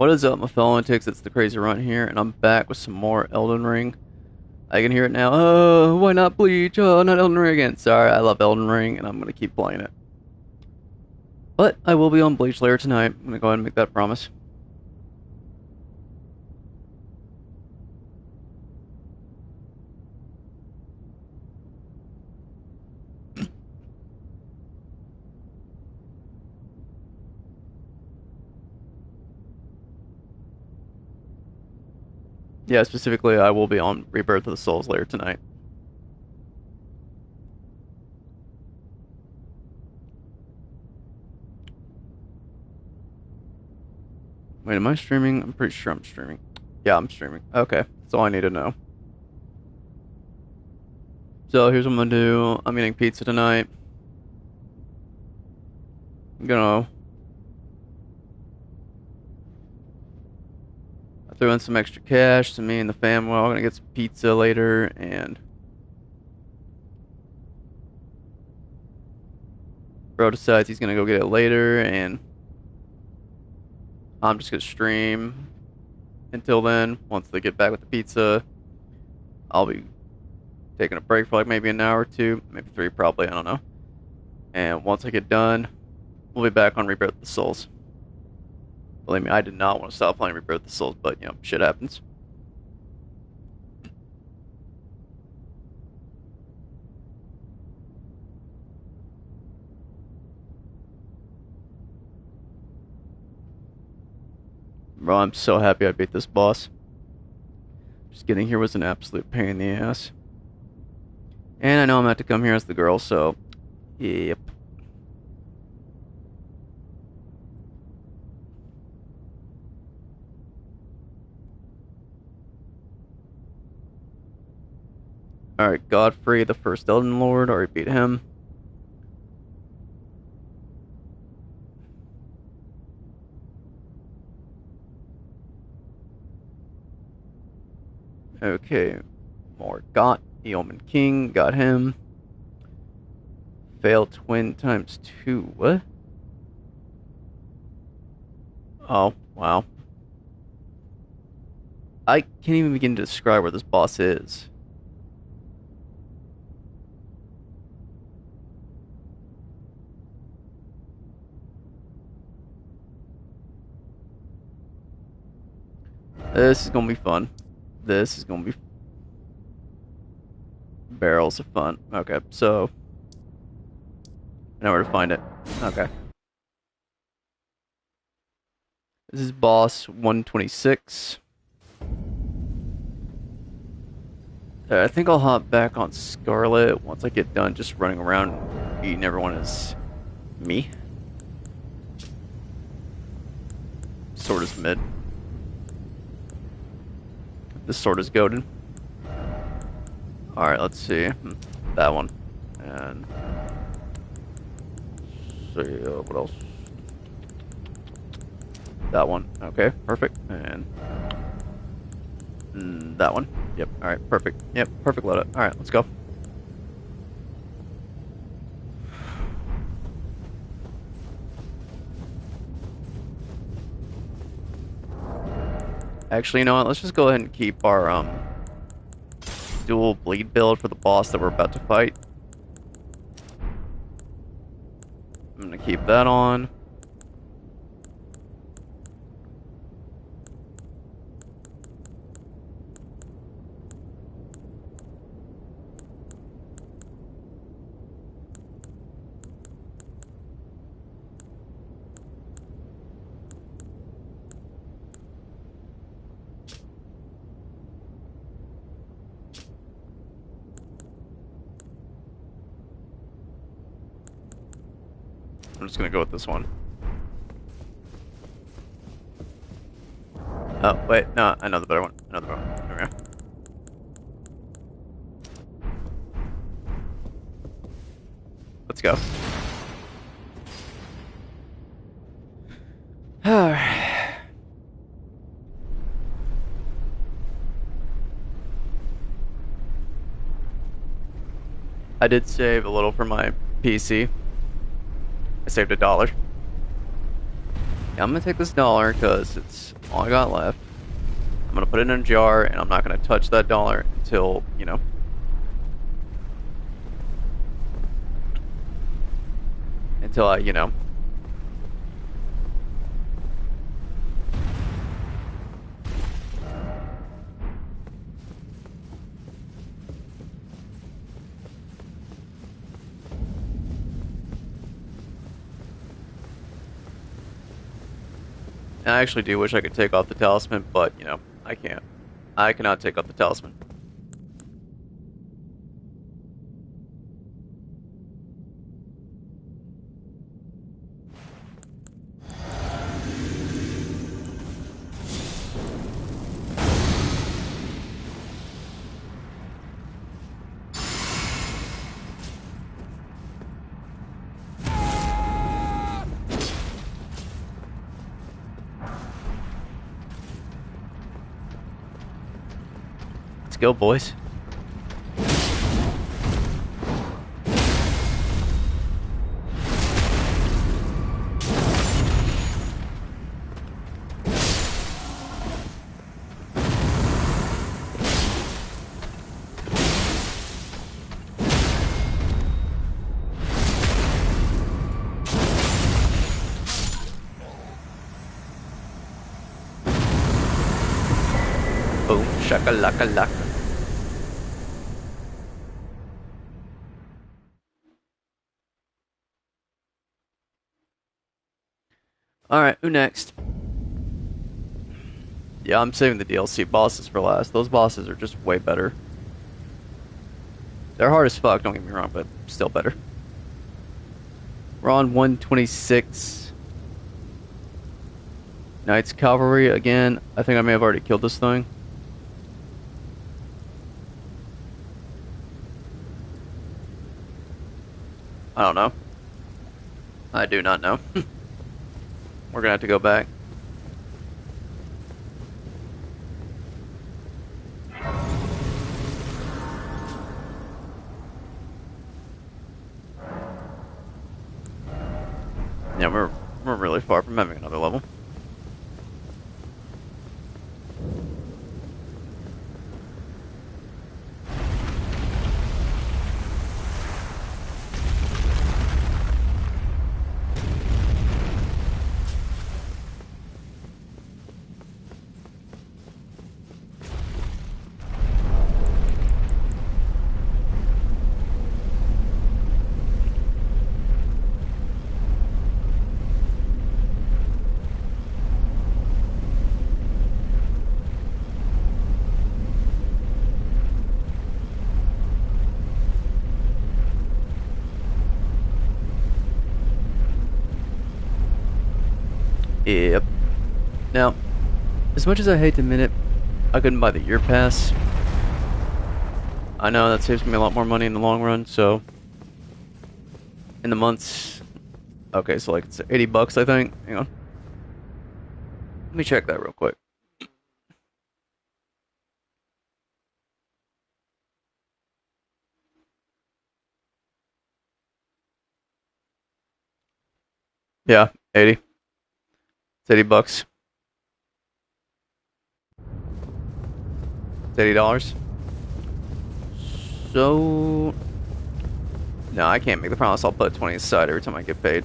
What is up, my fellow Lunatics? It's the CrazyRunt here, and I'm back with some more Elden Ring. I can hear it now. Oh, why not Bleach? Oh, not Elden Ring again. Sorry, I love Elden Ring, and I'm gonna keep playing it. But I will be on Bleach later tonight. I'm gonna go ahead and make that promise. Yeah, specifically, I will be on Rebirth of the Souls later tonight. Wait, am I streaming? I'm pretty sure I'm streaming. Yeah, I'm streaming. Okay, that's all I need to know. So here's what I'm gonna do. I'm eating pizza tonight. I'm gonna throw in some extra cash to me and the fam. Well, I'm gonna get some pizza later, and bro decides he's gonna go get it later, and I'm just gonna stream until then. Once they get back with the pizza, I'll be taking a break for like maybe an hour or two, maybe three probably, I don't know. And once I get done, we'll be back on Rebirth of the Souls. Believe me, I did not want to stop playing Rebirth of the Souls, but shit happens. Bro, I'm so happy I beat this boss. Just getting here was an absolute pain in the ass. And I know I'm gonna have to come here as the girl, so yep. Alright, Godfrey, the first Elden Lord, already beat him. Okay, Morgott, the Omen King, got him. Fail twin times two. What? Oh, wow. I can't even begin to describe where this boss is. This is gonna be fun. This is gonna be barrels of fun. Okay, so I know where to find it. Okay. This is boss 126. I think I'll hop back on Scarlet once I get done just running around eating everyone as me. Sword is mid. This sword is goaded. Alright, let's see. That one. And see what else? That one. Okay, perfect. And that one. Yep. Alright, perfect. Yep, perfect loadout. Alright, let's go. Actually, you know what? Let's just go ahead and keep our dual bleed build for the boss that we're about to fight. I'm gonna keep that on. I'm just gonna go with this one. Oh, wait, no, I know the better one. Another one. There we go. Let's go. Alright. I did save a little for my PC. I saved $1. I'm gonna take this dollar because it's all I got left. I'm gonna put it in a jar, and I'm not gonna touch that dollar until, until I. And I actually do wish I could take off the talisman, but, I can't. I cannot take off the talisman. Let's go, boys. Boom, shakalaka laka. Alright, who next? Yeah, I'm saving the DLC bosses for last. Those bosses are just way better. They're hard as fuck, don't get me wrong, but still better. We're on 126. Knights Cavalry again. I think I may have already killed this thing. I don't know. I do not know. We're gonna have to go back. Yeah, we're really far from having another level. Yep. Now, as much as I hate to admit it, I couldn't buy the year pass. I know that saves me a lot more money in the long run, so in the months, okay, so like it's 80 bucks, I think. Hang on. Let me check that real quick. Yeah, 80. It's 80 bucks. It's $80. So no, I can't make the promise. I'll put 20 aside every time I get paid.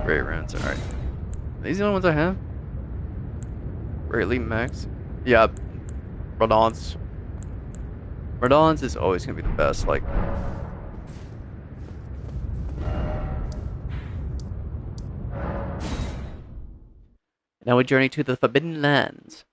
Great rents, alright. Are these the only ones I have? Great Elite Max. Yeah, Radon's. Radon's is always gonna be the best, like. Now we journey to the Forbidden Lands.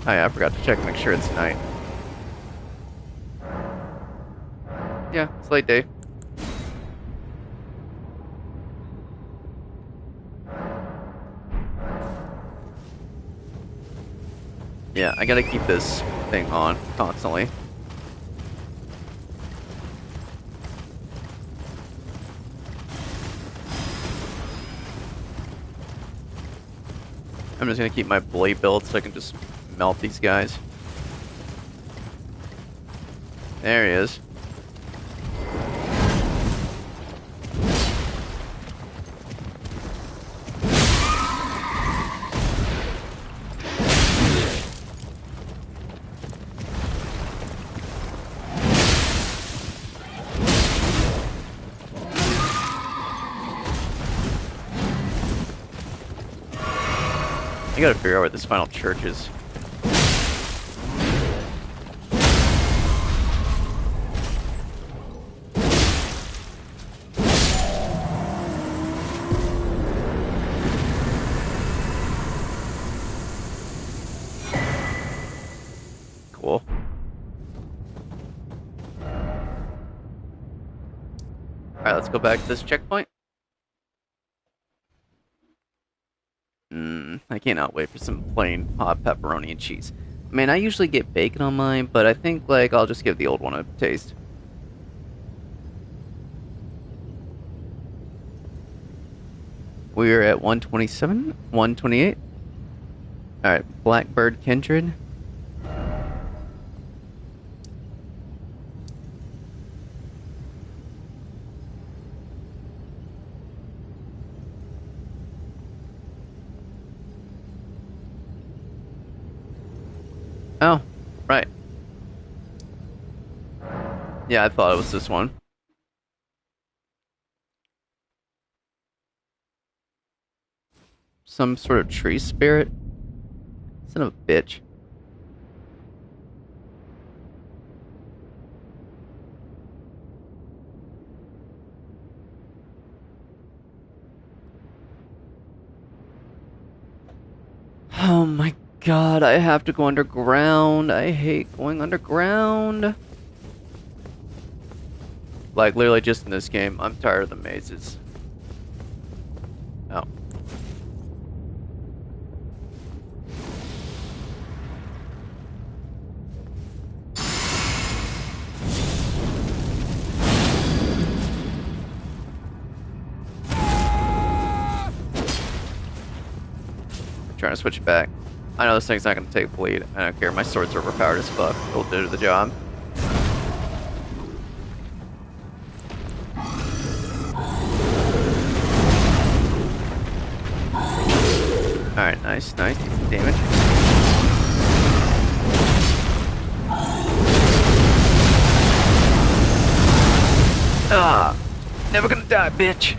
Oh yeah, I forgot to check, make sure it's night. Yeah, it's late day. Yeah, I gotta keep this thing on constantly. I'm just gonna keep my blade build so I can just melt these guys. There he is. I gotta figure out where this final church is. Cool. Alright, let's go back to this checkpoint. I cannot wait for some plain hot pepperoni and cheese. I mean, I usually get bacon on mine, but I think, like, I'll just give the old one a taste. We're at 127? 128? Alright, Blackbird Kindred. Oh, right. Yeah, I thought it was this one. Some sort of tree spirit? Son of a bitch. Oh my god, I have to go underground. I hate going underground. Like, literally just in this game, I'm tired of the mazes. Oh. Trying to switch it back. I know this thing's not going to take bleed. I don't care. My sword's overpowered as fuck. It'll do the job. Alright, nice, nice. Decent damage. Ah! Never gonna die, bitch!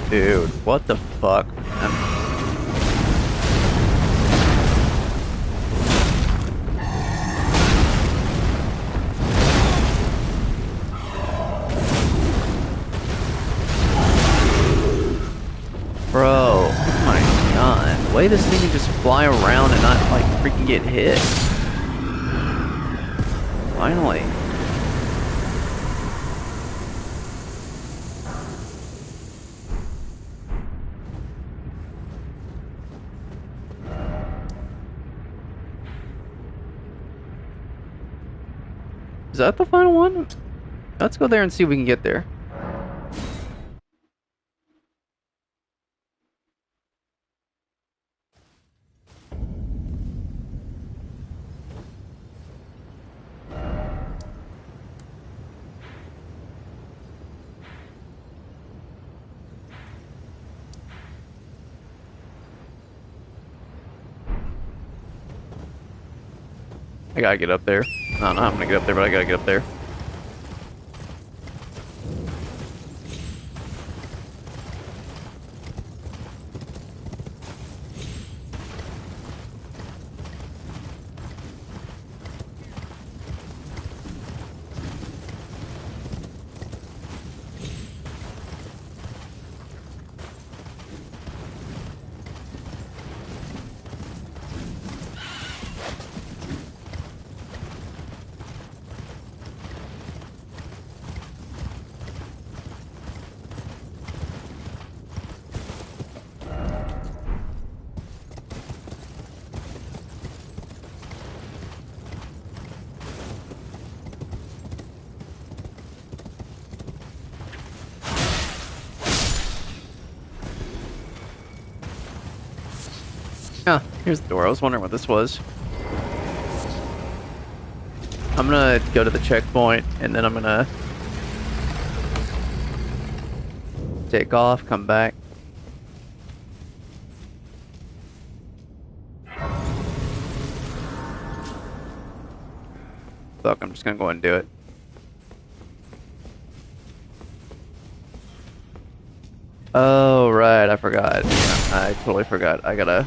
Dude, what the fuck? Bro, oh my god. The way this thing can just fly around and not, like, freaking get hit. Finally. Is that the final one? Let's go there and see if we can get there. I gotta get up there. I don't know how I'm gonna get up there, but I gotta get up there. Ah, here's the door. I was wondering what this was. I'm gonna go to the checkpoint, and then I'm gonna take off, come back. Fuck, I'm just gonna go ahead and do it. Oh, right, I forgot. Yeah, I totally forgot. I gotta...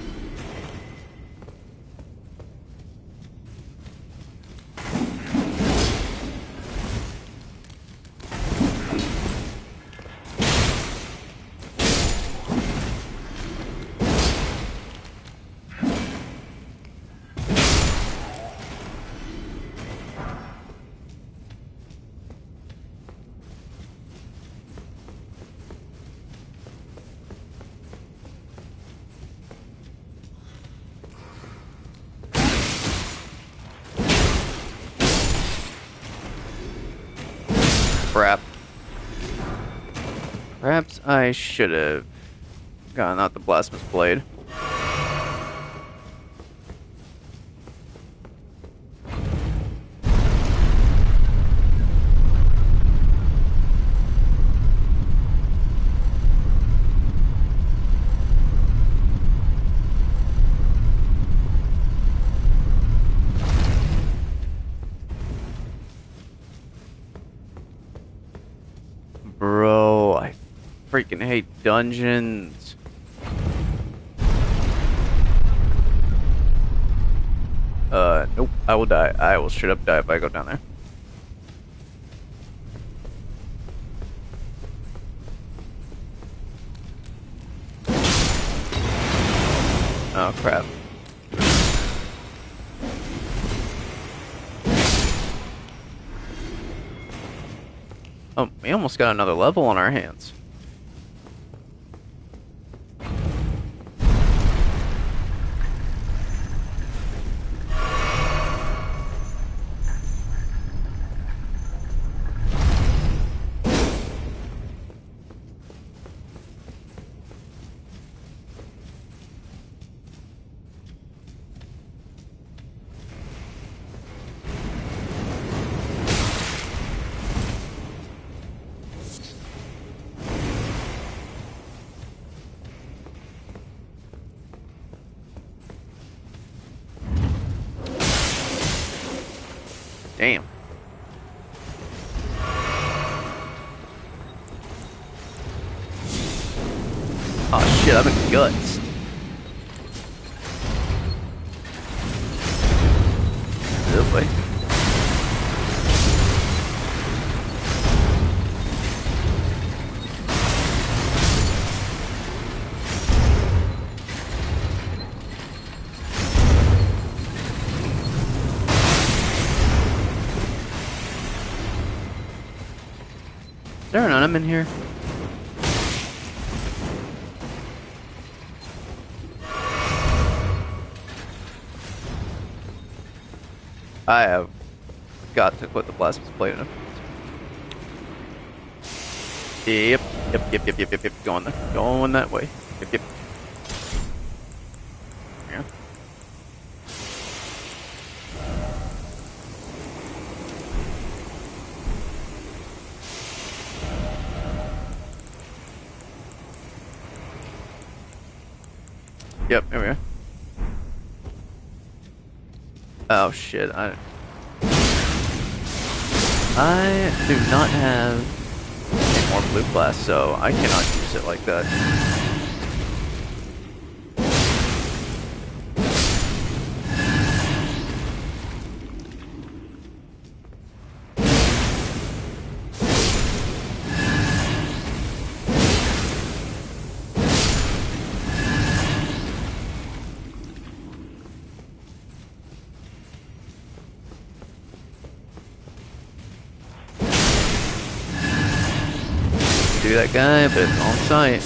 Crap. Perhaps I should have gotten out the blasphemous blade. Bro, I freaking hate dungeons. Nope, I will die. I will straight up die if I go down there. Oh, crap. Oh, we almost got another level on our hands. Damn. Oh shit, I'm in guts. Oh boy. Is there an enemy in here? I have got to put the blasphemous blade in. Yep. Going that way. Yep. Yeah. Yep, there we go. Oh shit, I do not have any more blue glass, so I cannot use it like that. Do that guy, but it's on site.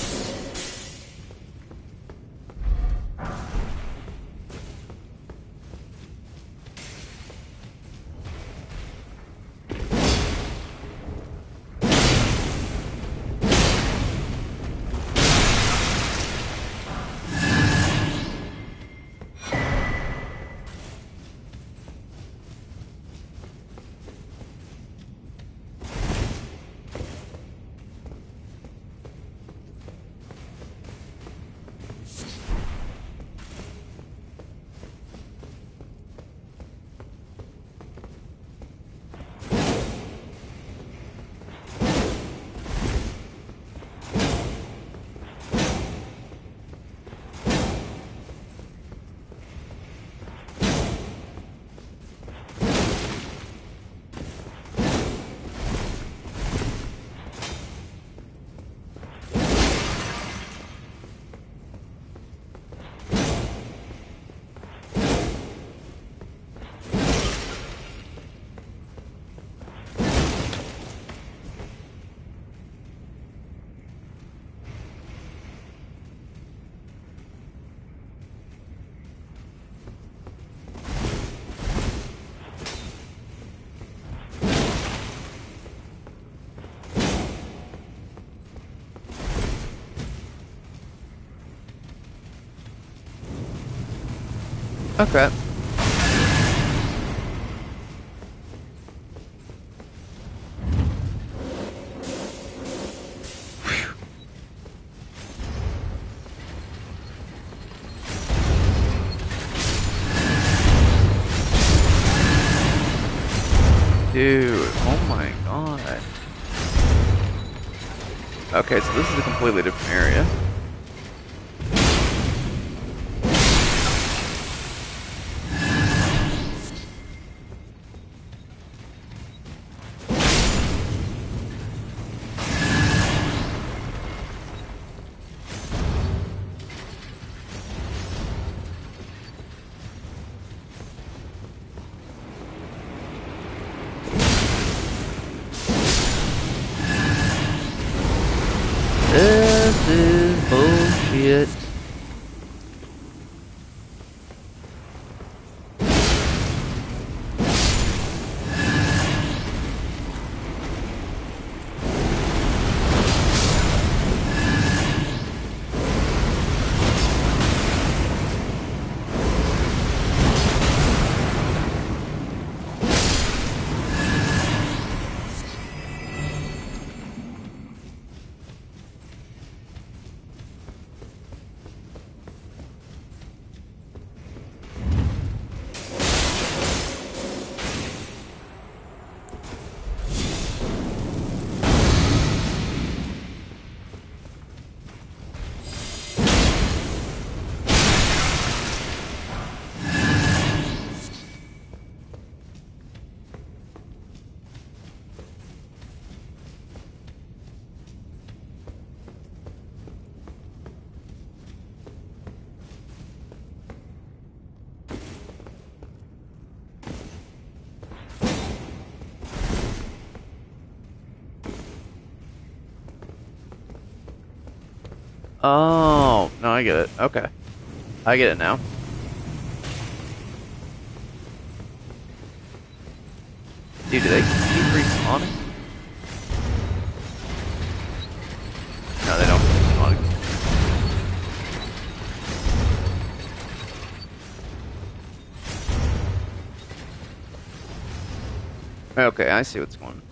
Okay. Dude, oh my god. Okay, so this is a completely different area. This is bullshit. Oh, no, I get it. Okay. I get it now. Dude, do they keep respawning? No, they don't keep respawning. Okay, I see what's going on.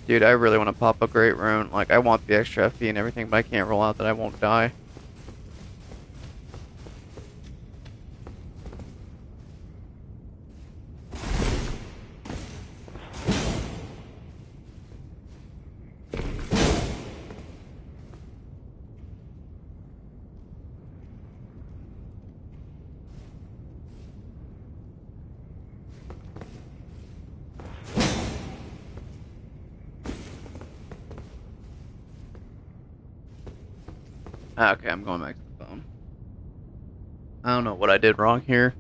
Dude, I really want to pop a great rune. Like, I want the extra FP and everything, but I can't roll out that I won't die. Okay, I'm going back to the phone. I don't know what I did wrong here.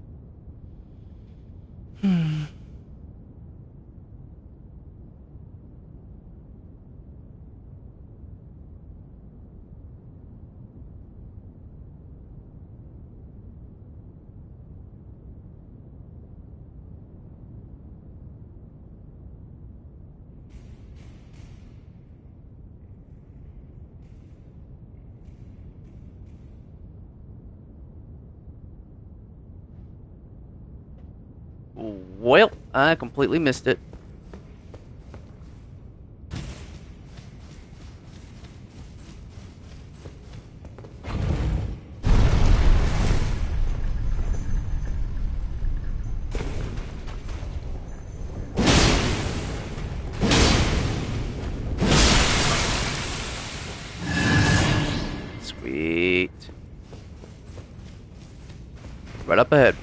Well, I completely missed it. Sweet. Right up ahead.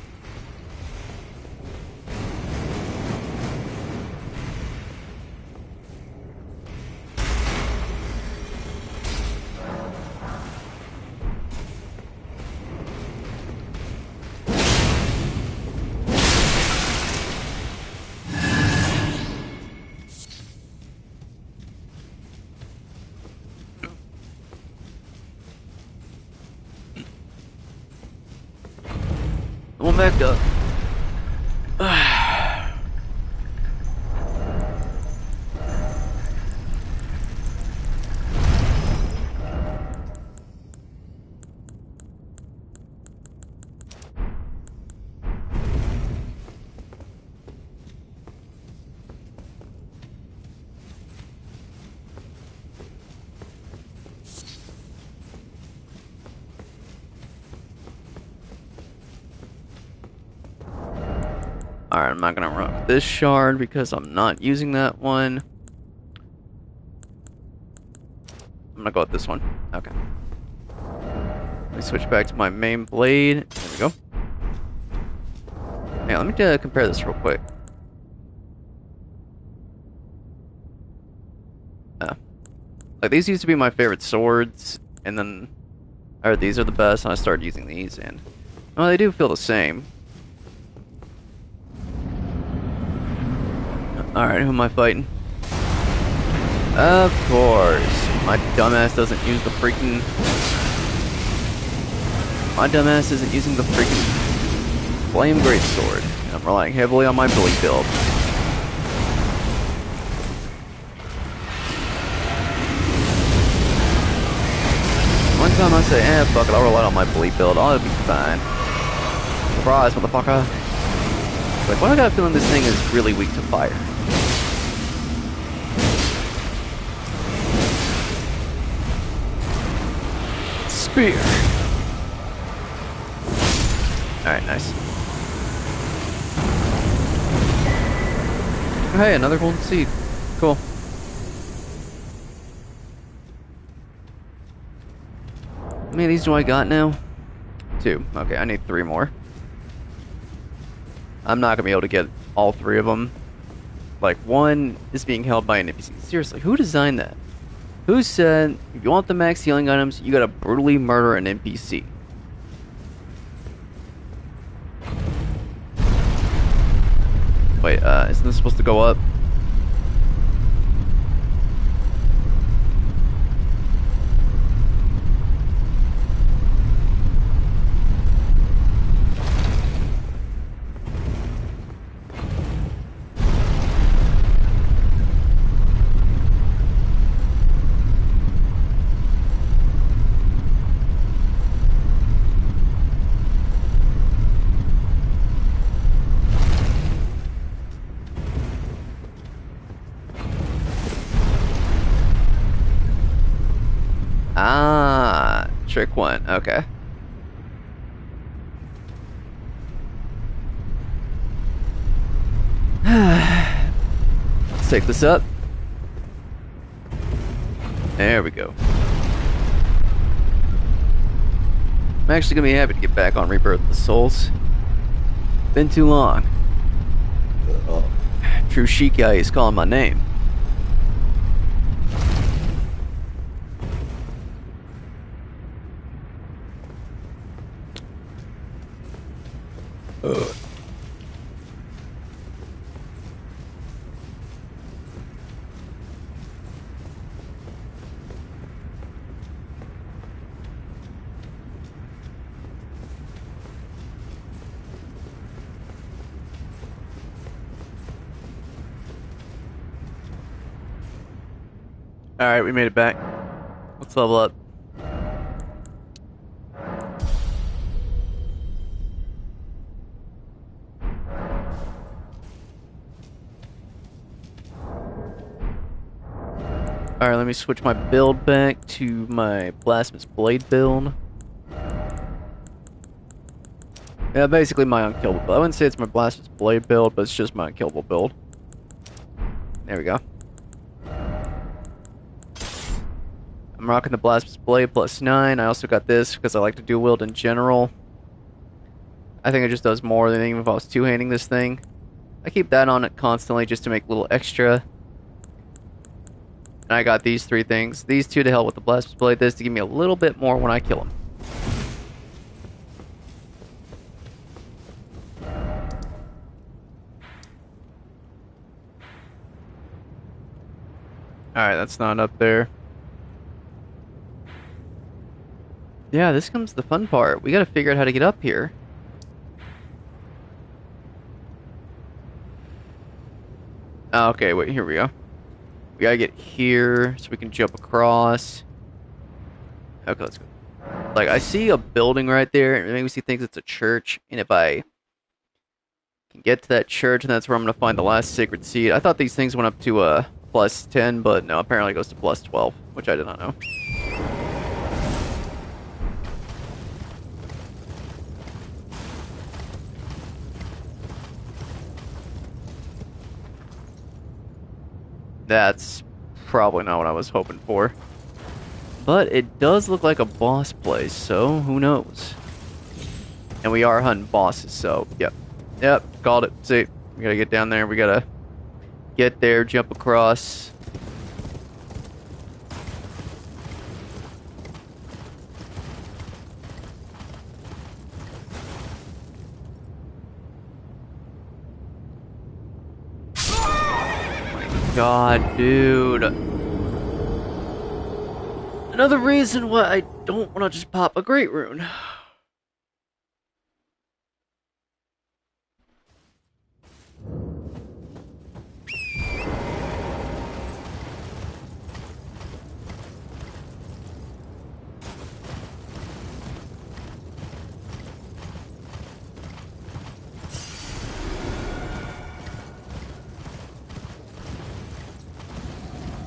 Come on back up. I'm not gonna rock this shard because I'm not using that one. I'm gonna go with this one. Okay. Let me switch back to my main blade. There we go. Now, let me compare this real quick. Uh, like, these used to be my favorite swords, and then, or these are the best, and I started using these, and, well, they do feel the same. Alright, who am I fighting? Of course. My dumbass isn't using the freaking Flame Greatsword. I'm relying heavily on my Billy build. One time I say, fuck it, I'll rely on my Billy build. I'll be fine. Surprise, motherfucker. Like, why do I got a feeling this thing is really weak to fire? Spear. Alright, nice. Oh, hey, another golden seed. Cool. How many of these do I got now? 2. Okay, I need 3 more. I'm not gonna be able to get all 3 of them. Like, 1 is being held by an NPC. Seriously, who designed that? Who said, if you want the max healing items, you gotta brutally murder an NPC? Wait, isn't this supposed to go up? Ah, trick 1. Okay. Let's take this up. There we go. I'm actually gonna be happy to get back on Rebirth of the Souls. Been too long. True Shikai is calling my name. Alright, we made it back. Let's level up. Alright, let me switch my build back to my Blasphemous Blade build. Yeah, basically my unkillable build. I wouldn't say it's my Blasphemous Blade build, but it's just my unkillable build. There we go. I'm rocking the Blasphemous Blade +9. I also got this because I like to dual wield in general. I think it just does more than even if I was two-handing this thing. I keep that on it constantly just to make a little extra. And I got these 3 things. These 2 to help with the Blasphemous Blade. This to give me a little bit more when I kill him. Alright, that's not up there. Yeah, this comes the fun part. We gotta figure out how to get up here. Okay, wait, here we go. We gotta get here so we can jump across. Okay, let's go. Like, I see a building right there, and it makes me think it's a church, and if I can get to that church, and that's where I'm gonna find the last sacred seed. I thought these things went up to +10, but no, apparently it goes to +12, which I did not know. That's probably not what I was hoping for. But it does look like a boss place, so who knows? And we are hunting bosses, so yep. Yep, called it. See, we gotta get down there. We gotta get there, jump across. God, dude. Another reason why I don't want to just pop a Great Rune.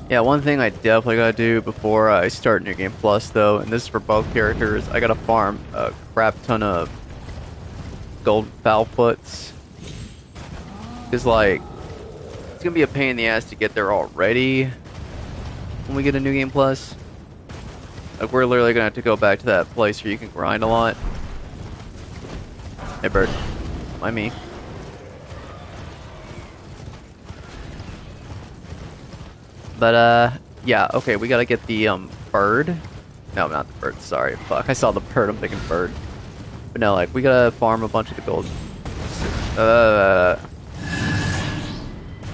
Yeah, one thing I definitely gotta do before I start New Game Plus, though, and this is for both characters, I gotta farm a crap ton of gold foul foots. Because, like, it's gonna be a pain in the ass to get there already when we get a New Game Plus. Like, we're literally gonna have to go back to that place where you can grind a lot. Hey, bird. Mind me. But, yeah, okay, we gotta get the, bird. No, not the bird, sorry. Fuck, I saw the bird, I'm thinking bird. But no, like, we gotta farm a bunch of the gold.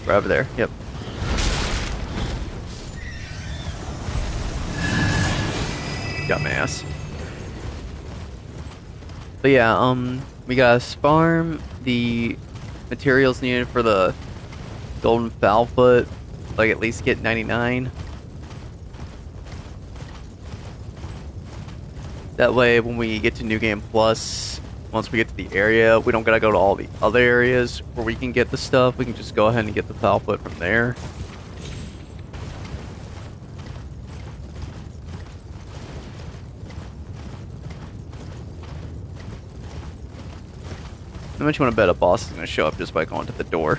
Right over there, yep. Dumbass. But yeah, we gotta farm the materials needed for the golden foul foot. Like, at least get 99. That way, when we get to New Game Plus, once we get to the area, we don't gotta go to all the other areas where we can get the stuff. We can just go ahead and get the foul foot from there. How much you want to bet a boss is gonna show up just by going to the door?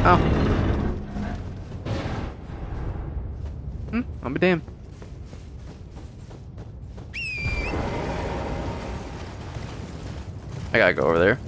Oh. I'll be damned. I gotta go over there.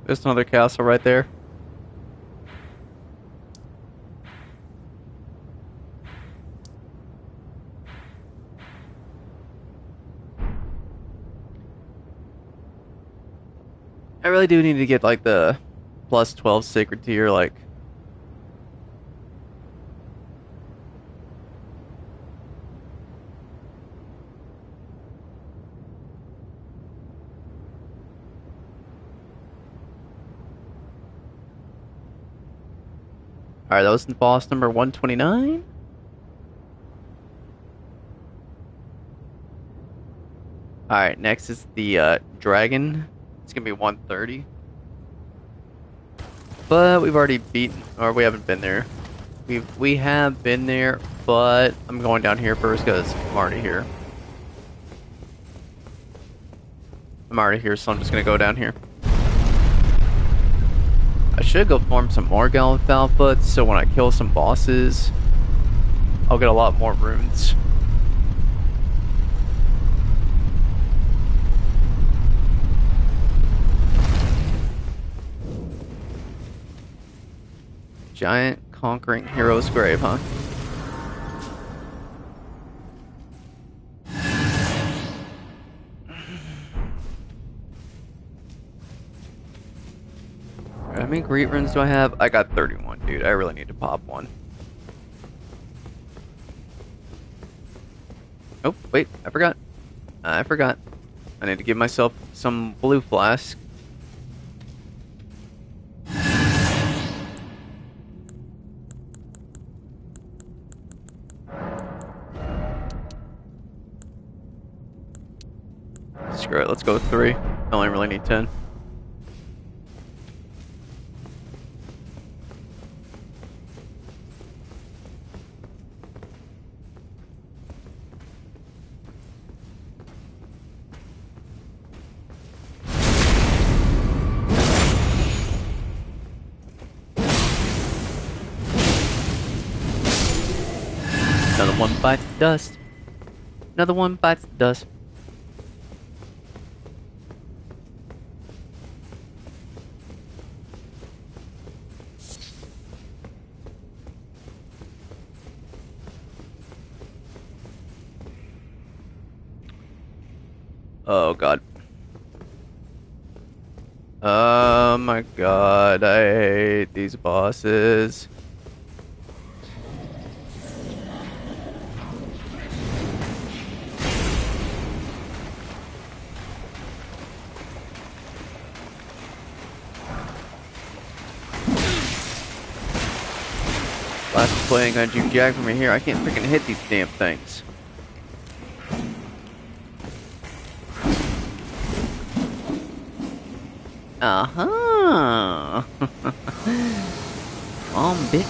There's another castle right there. I really do need to get like the plus 12 sacred tier, like. Alright, that was boss number 129. Alright, next is the dragon. It's gonna be 130. But we've already beaten, or we haven't been there. We have been there, but I'm going down here first because I'm already here. I'm already here, so I'm just gonna go down here. I should go farm some more Gallon Foulfoot, so when I kill some bosses, I'll get a lot more runes. Giant conquering hero's grave, huh? How many great runes do I have? I got 31, dude. I really need to pop one. Oh, wait, I forgot. I need to give myself some blue flask. Screw it, let's go with 3. I only really need 10. Another one bites the dust. Another one bites the dust. Oh god. Oh my god, I hate these bosses. Last playing on Juke Jack from here, I can't freaking hit these damn things. Uh-huh. Bitch.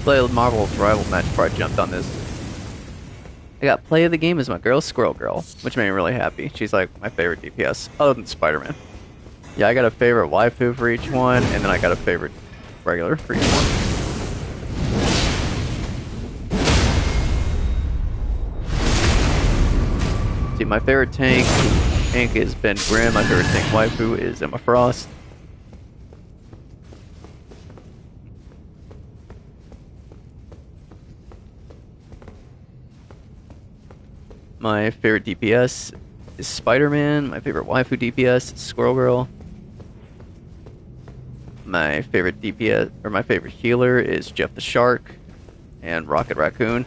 Play of the Marvel's rival match before I jumped on this. I got play of the game as my girl Squirrel Girl, which made me really happy. She's like my favorite DPS, other than Spider-Man. Yeah, I got a favorite waifu for each one, and then I got a favorite regular for each one. See, my favorite tank is Ben Grimm. My favorite tank waifu is Emma Frost. My favorite DPS is Spider-Man. My favorite waifu DPS is Squirrel Girl. My favorite DPS, or my favorite healer is Jeff the Shark and Rocket Raccoon.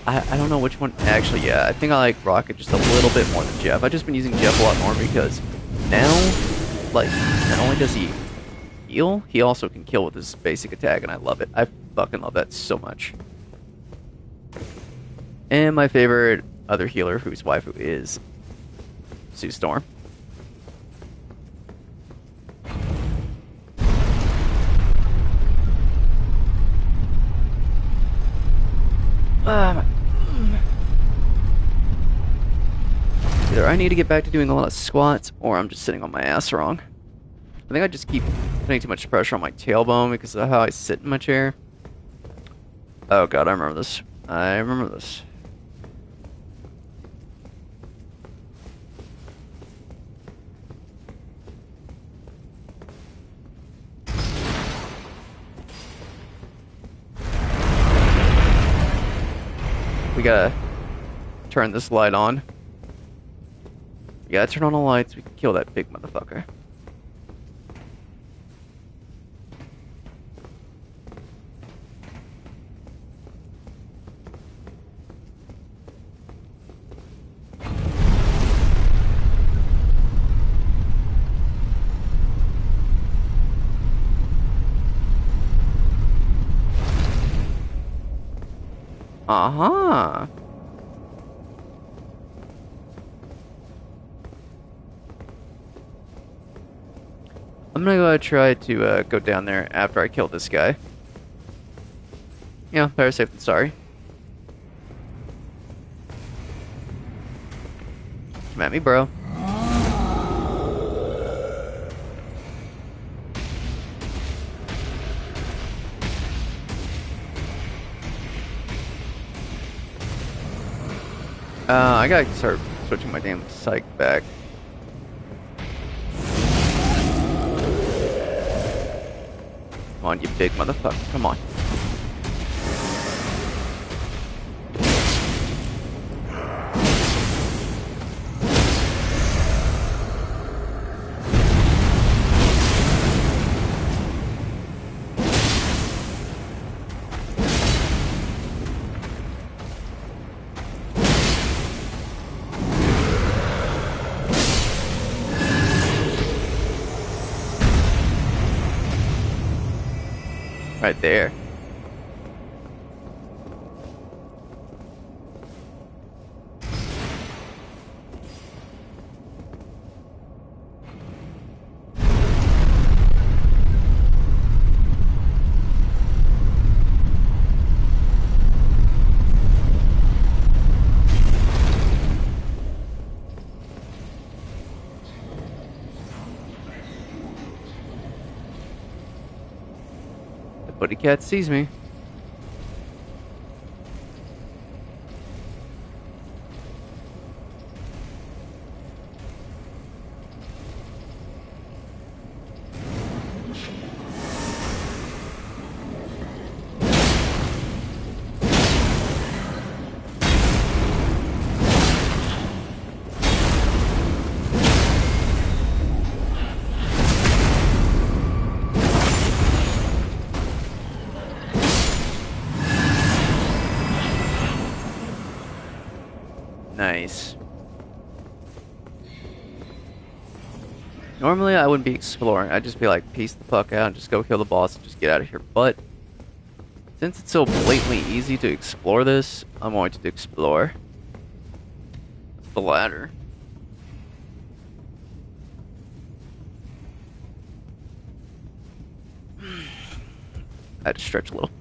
I don't know which one. Actually, yeah, I think I like Rocket just a little bit more than Jeff. I've just been using Jeff a lot more because now, like, not only does he heal, he also can kill with his basic attack, and I love it. I fucking love that so much. And my favorite other healer whose waifu is Sue Storm. Either I need to get back to doing a lot of squats, or I'm just sitting on my ass wrong. I think I just keep putting too much pressure on my tailbone because of how I sit in my chair. Oh god, I remember this. I remember this. We gotta turn this light on. We gotta turn on the lights. We can kill that big motherfucker. Uh-huh. I'm gonna go try to go down there after I kill this guy. Yeah, better safe than sorry. Come at me, bro. I gotta start switching my damn psych back. Come on, you big motherfucker. Come on. Right there. The buddy cat sees me. Nice. Normally I wouldn't be exploring. I'd just be like, peace the fuck out and just go kill the boss and just get out of here. But since it's so blatantly easy to explore this, I'm going to explore the ladder. I had to stretch a little.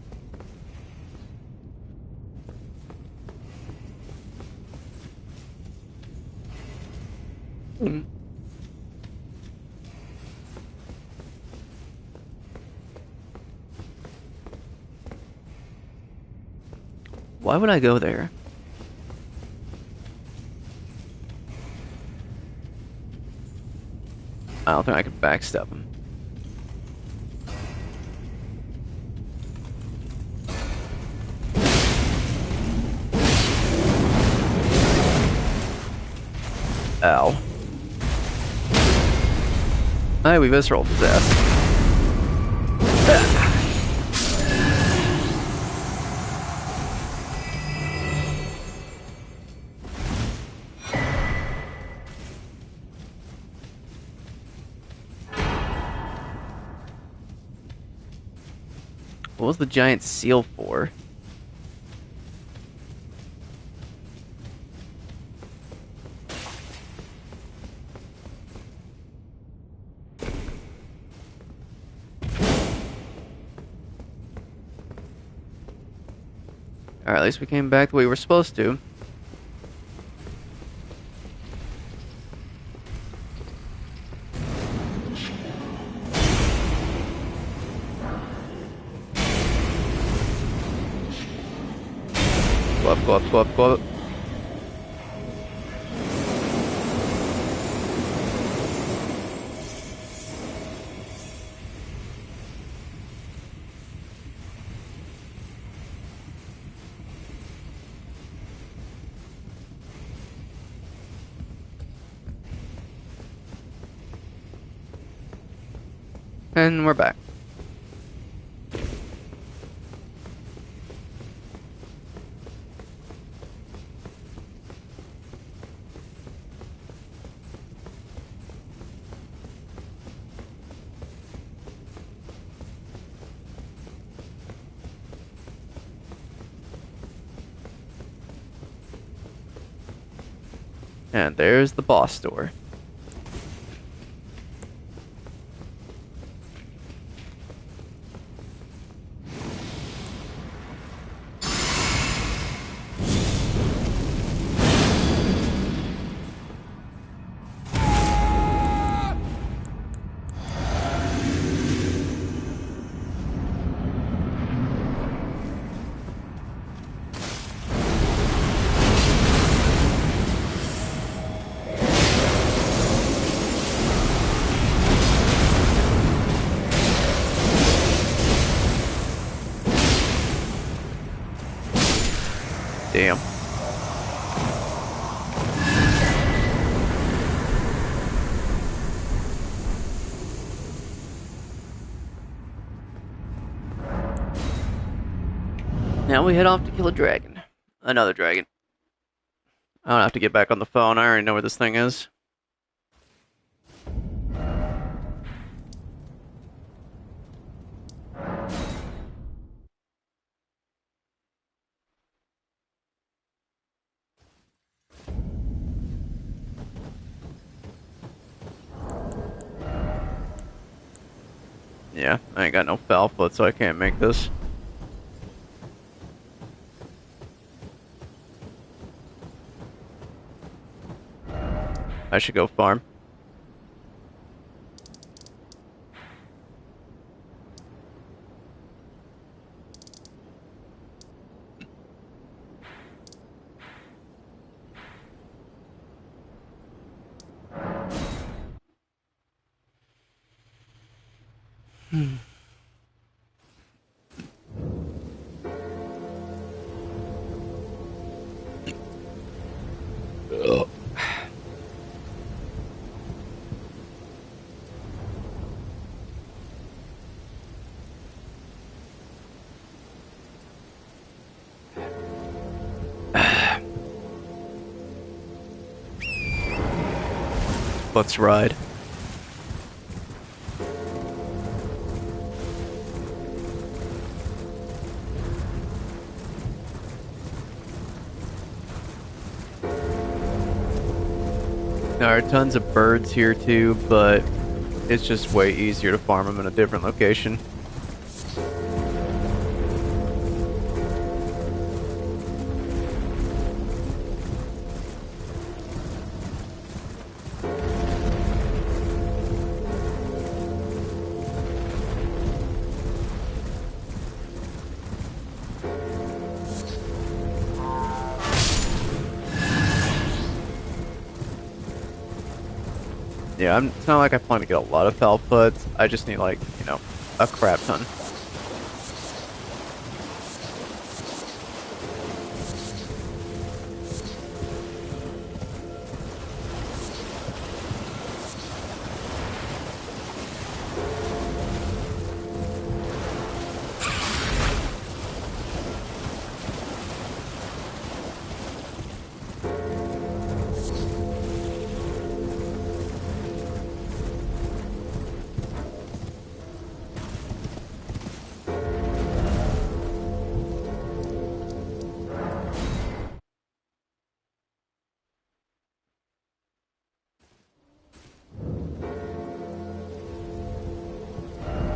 Why would I go there? I don't think I can backstep him. Ow. Hey, we visceraled his ass. What was the giant seal for? Alright, at least we came back the way we were supposed to. Go up, go up, go up, go up. And we're back. And there's the boss door. Damn. Now we head off to kill a dragon. Another dragon. I don't have to get back on the phone. I already know where this thing is. Yeah, I ain't got no foul foot, so I can't make this. I should go farm. Let's ride. There are tons of birds here too, but it's just way easier to farm them in a different location. Yeah, it's not like I plan to get a lot of foul puts. I just need, like, you know, a crap ton.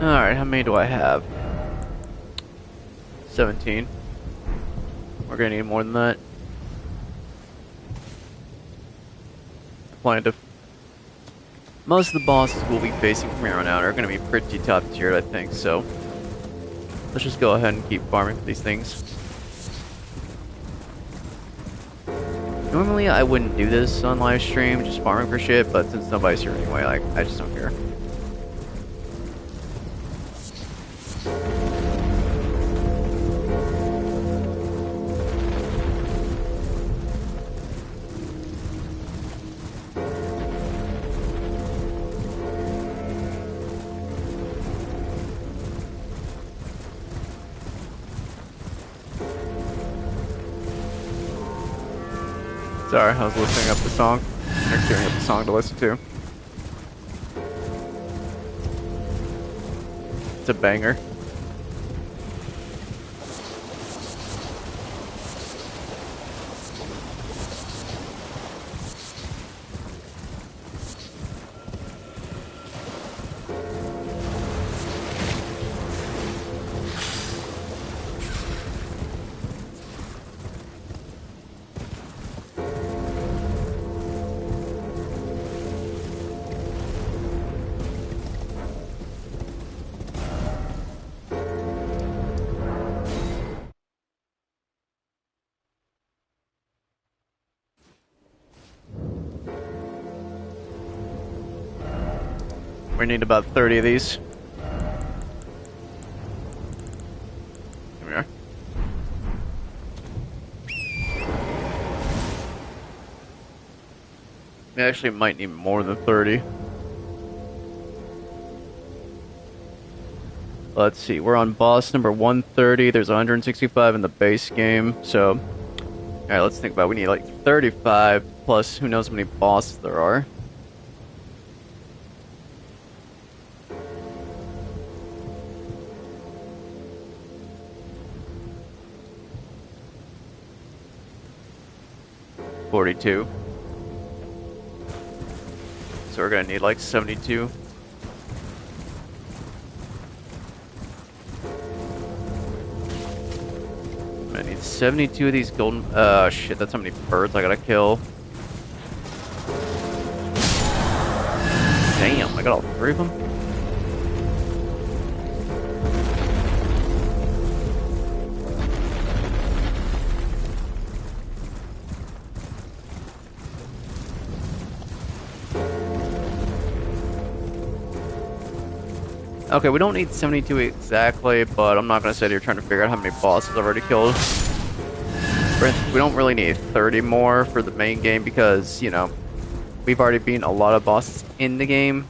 Alright, how many do I have? 17. We're gonna need more than that. I plan to... Most of the bosses we'll be facing from here on out are gonna be pretty top tiered, I think, so... Let's just go ahead and keep farming for these things. Normally I wouldn't do this on live stream, just farming for shit, but since nobody's here anyway, like, I just don't care. Sorry, I was listening up the song. Or queuing up the song to listen to. It's a banger. We need about 30 of these. Here we are. We actually might need more than 30. Let's see, we're on boss number 130. There's 165 in the base game, so... Alright, let's think about it. We need like 35, plus who knows how many bosses there are. $42. So we're gonna need like 72. I need 72 of these golden... shit, that's how many birds I gotta kill. Damn, I got all 3 of them? Okay, we don't need 72 exactly, but I'm not gonna sit here trying to figure out how many bosses I've already killed. For instance, we don't really need 30 more for the main game because, you know, we've already beaten a lot of bosses in the game.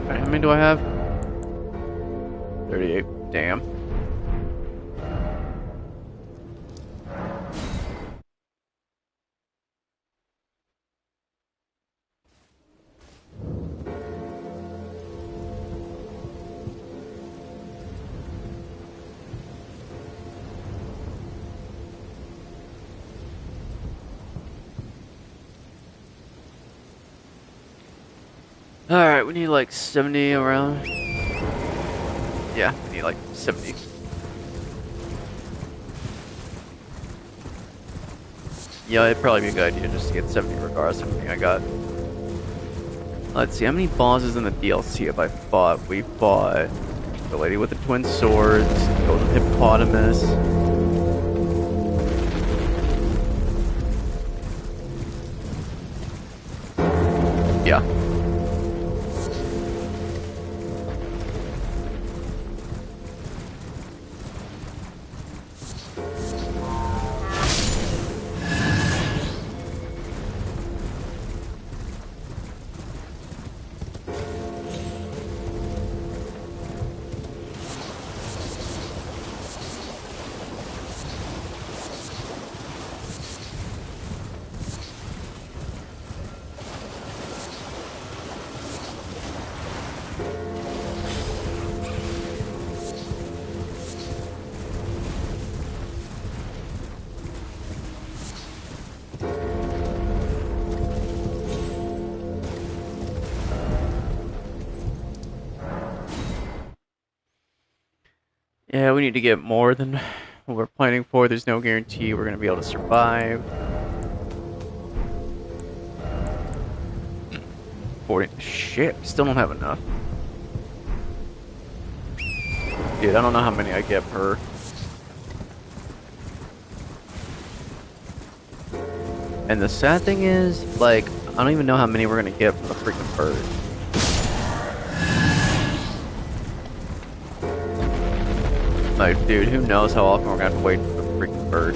How many do I have? 38. Damn. Alright, we need like 70 around. Yeah, we need like 70. Yeah, it'd probably be a good idea just to get 70 regardless of everything I got. Let's see, how many bosses in the DLC have I fought? We fought the lady with the twin swords, the golden hippopotamus. Yeah. Yeah, we need to get more than what we're planning for. There's no guarantee we're going to be able to survive. 40. Shit, still don't have enough. Dude, I don't know how many I get per. And the sad thing is, like, I don't even know how many we're going to get from the freaking bird. Like, dude, who knows how often we're gonna have to wait for the freaking bird.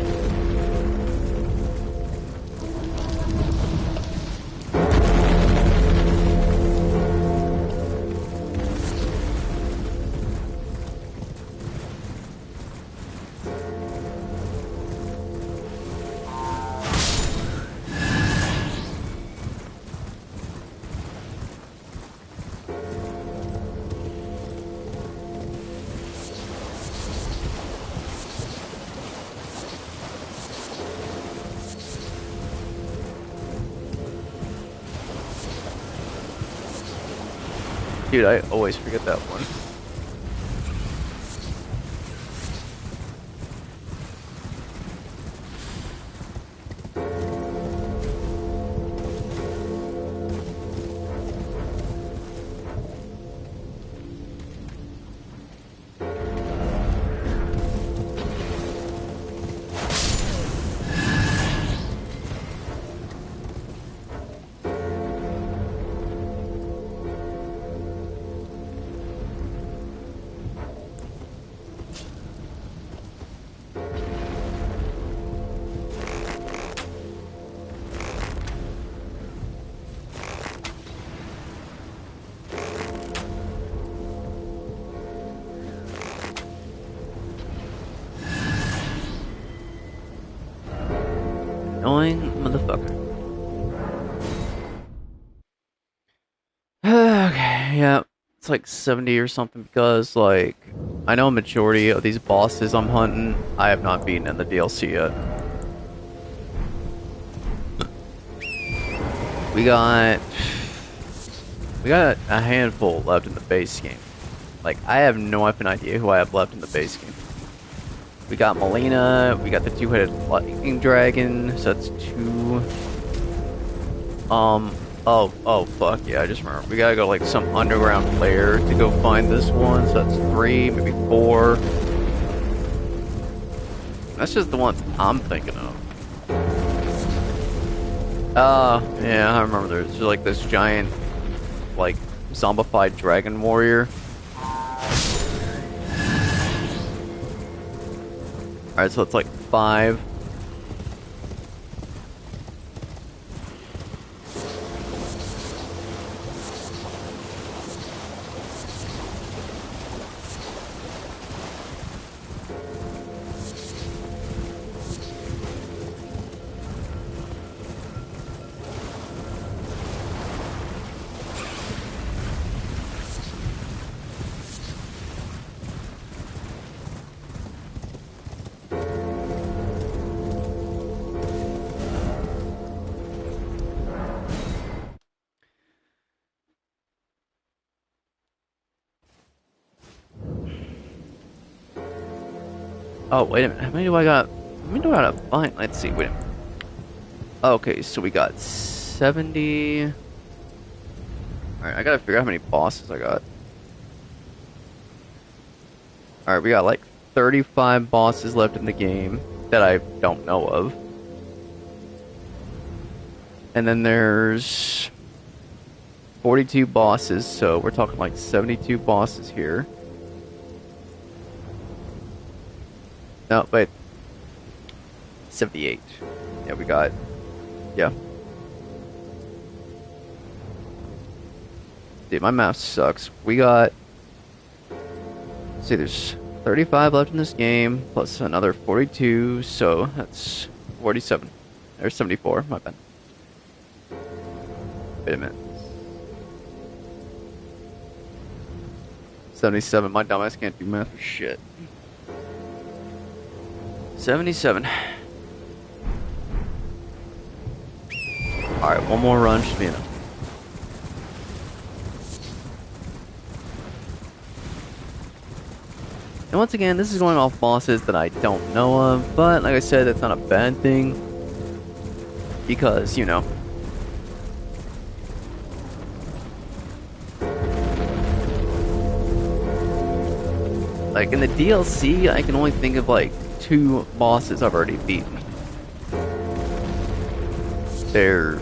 Dude, I always forget that one. Annoying motherfucker. Okay, yeah. It's like 70 or something because, like, I know a majority of these bosses I'm hunting, I have not beaten in the DLC yet. We got... We got a handful left in the base game. Like, I have no effing idea who I have left in the base game. We got Melina, we got the two-headed lightning dragon, so that's 2. Oh, fuck, yeah, I just remember. We gotta go, like, some underground lair to go find this one, so that's 3, maybe 4. That's just the ones I'm thinking of. Yeah, I remember there's like this giant, like, zombified dragon warrior. Alright, so it's like 5. Oh, wait a minute. How many do I got? How many do I gotta find? Let's see. Wait a minute. Okay, so we got 70. Alright, I gotta figure out how many bosses I got. Alright, we got like 35 bosses left in the game that I don't know of. And then there's 42 bosses, so we're talking like 72 bosses here. No, wait. 78. Yeah, we got... Yeah. Dude, my math sucks. We got... Let's see, there's 35 left in this game, plus another 42, so that's 47. Or 74, my bad. Wait a minute. 77, my dumbass can't do math for shit. 77. Alright, one more run should be enough. And once again, this is going off bosses that I don't know of, but like I said, that's not a bad thing. Because, you know. Like, in the DLC, I can only think of like 2 bosses I've already beaten. There's...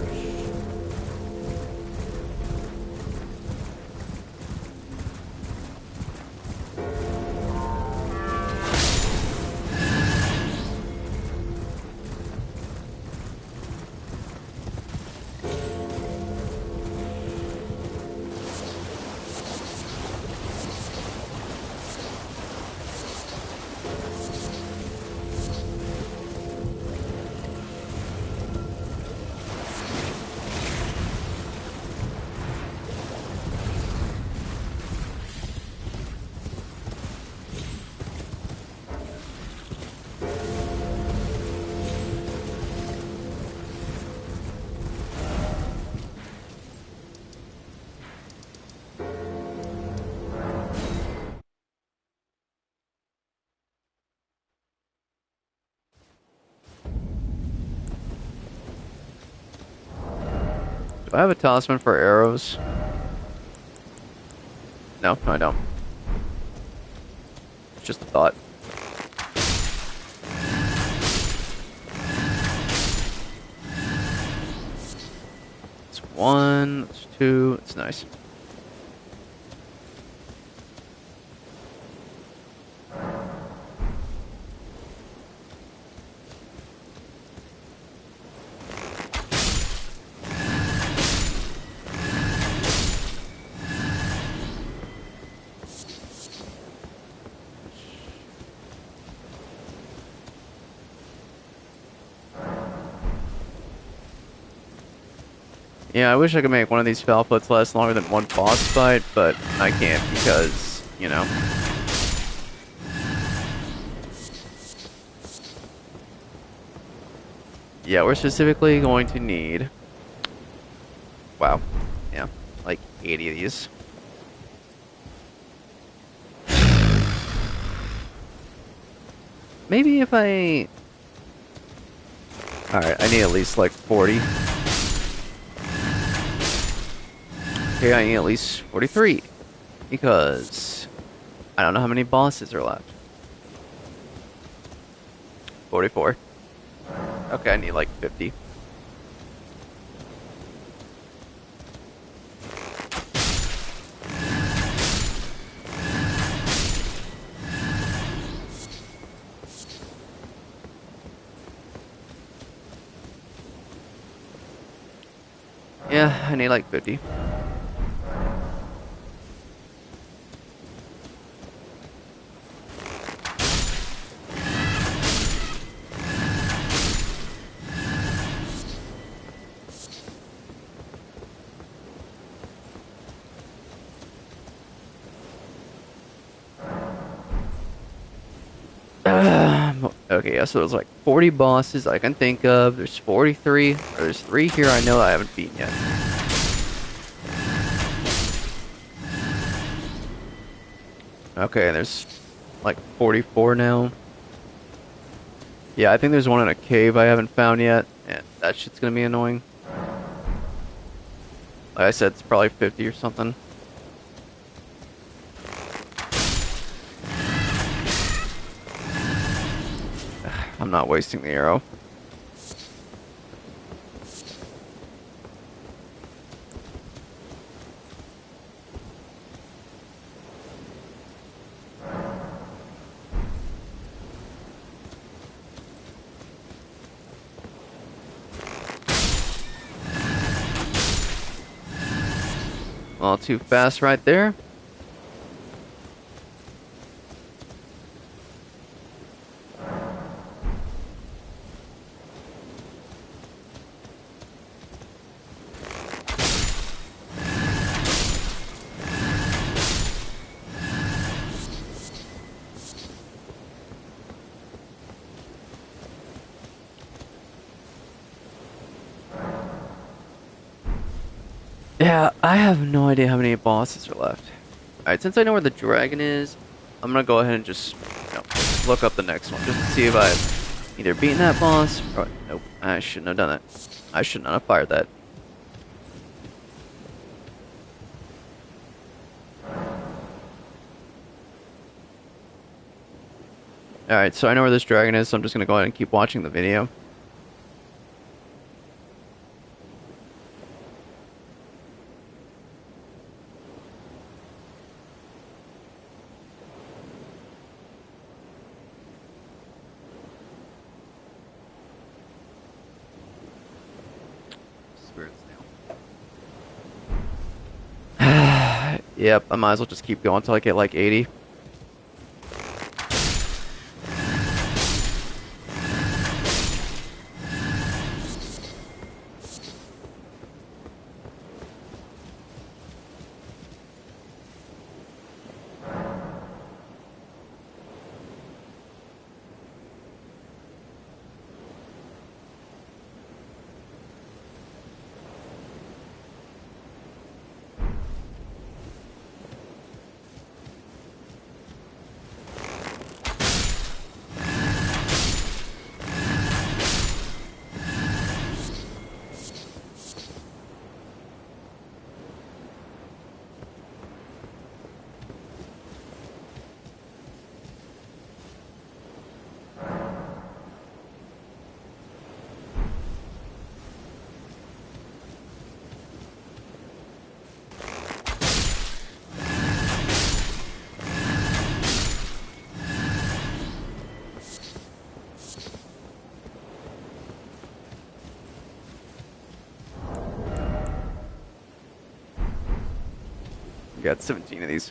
Do I have a talisman for arrows? No, I don't. It's just a thought. It's one, it's two, it's nice. Yeah, I wish I could make one of these foul foots last longer than one boss fight, but I can't because, you know. Yeah, we're specifically going to need... Wow. Yeah, like 80 of these. Maybe if I... Alright, I need at least like 40. Okay, I need at least 43. Because I don't know how many bosses are left. 44. Okay, I need like 50. Yeah, I need like 50. Okay, yeah, so there's like 40 bosses I can think of. There's 43, or there's 3 here I know I haven't beaten yet. Okay, there's like 44 now. Yeah, I think there's one in a cave I haven't found yet, and that shit's gonna be annoying. Like I said, it's probably 50 or something. I'm not wasting the arrow. A little too fast right there. Yeah, I have no idea how many bosses are left. Alright, since I know where the dragon is, I'm gonna go ahead and just, look up the next one, just to see if I've either beaten that boss, or, nope, I shouldn't have done that. I should not have fired that. Alright, so I know where this dragon is, so I'm just gonna go ahead and keep watching the video. Yep, I might as well just keep going until I get like 80. We got 17 of these.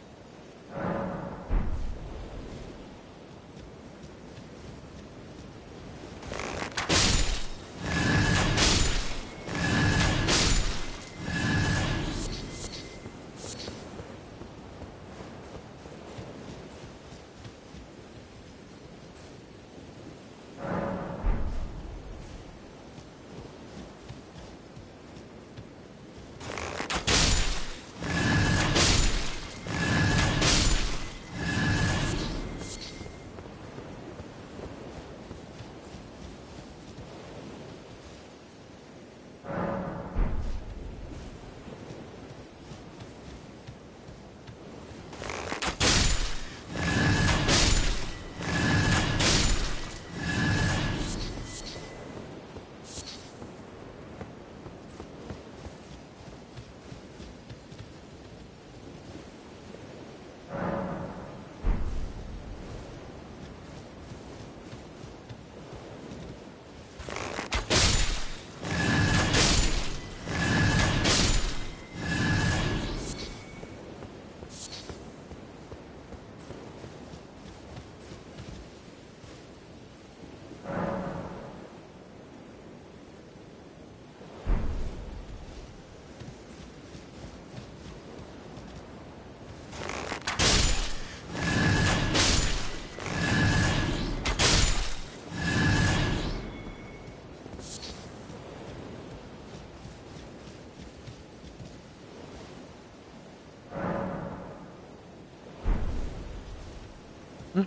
Hmm.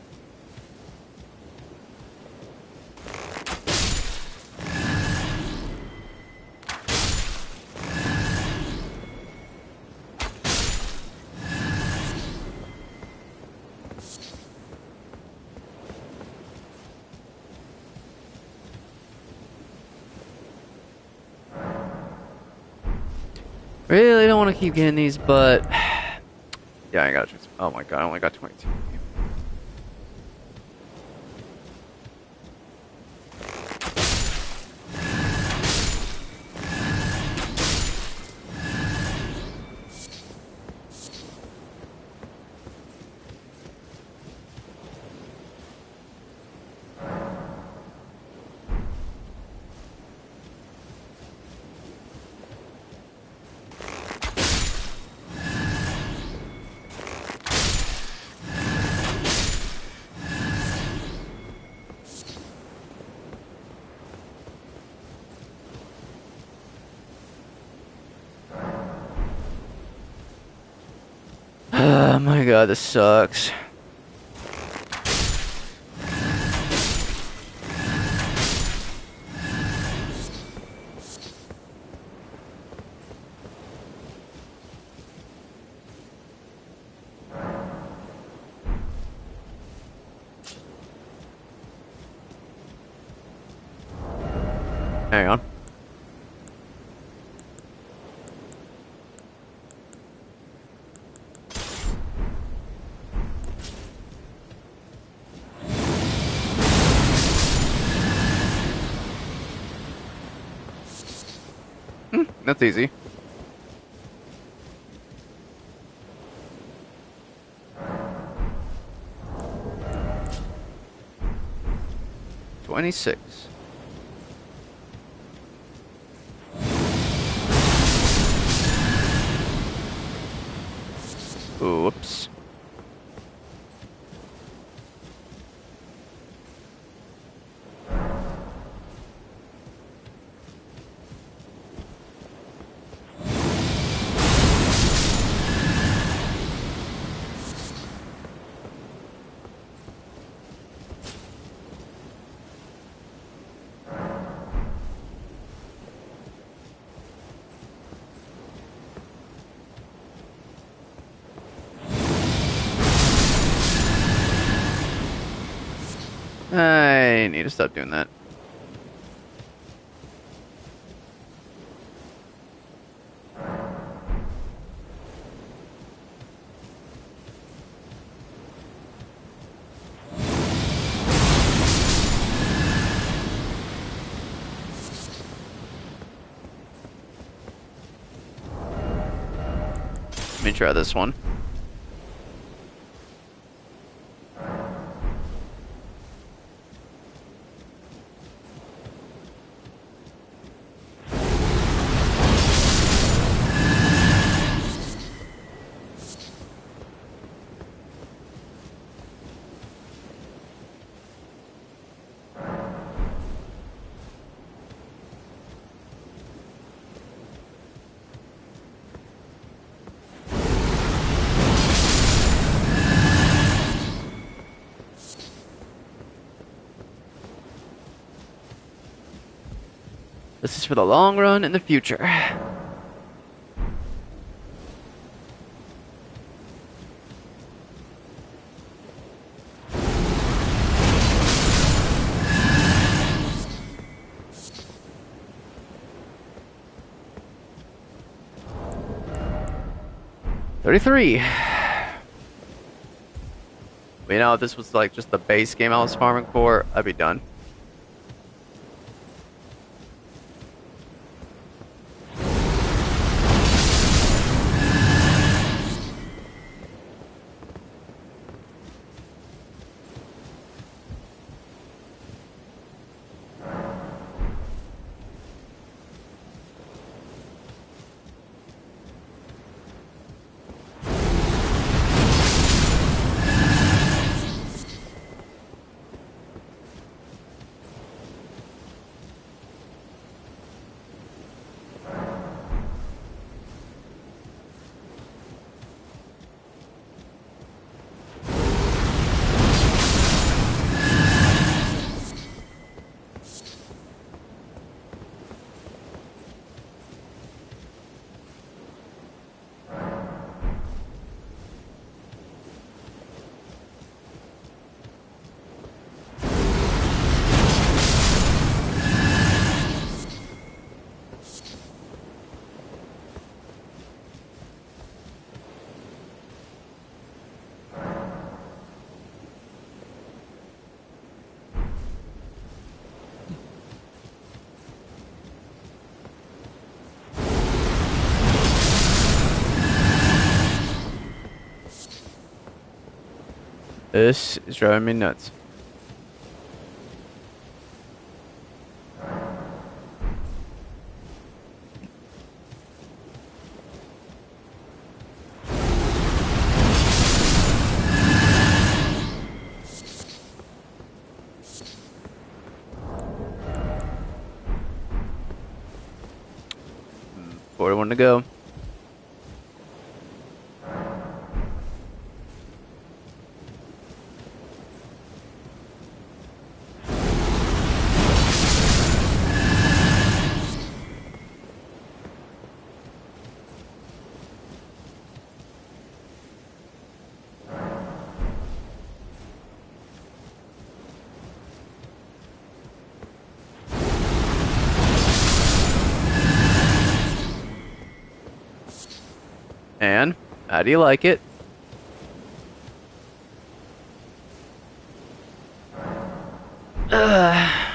Really don't want to keep getting these, but yeah, I got to. Oh my god, I only got 22. Oh my god, this sucks. Hang on. That's easy. $26. Oops. I need to stop doing that. Let me try this one. This is for the long run in the future. $33. But you know, if this was like just the base game I was farming for, I'd be done. This is driving me nuts. $41 to go. And how do you like it? I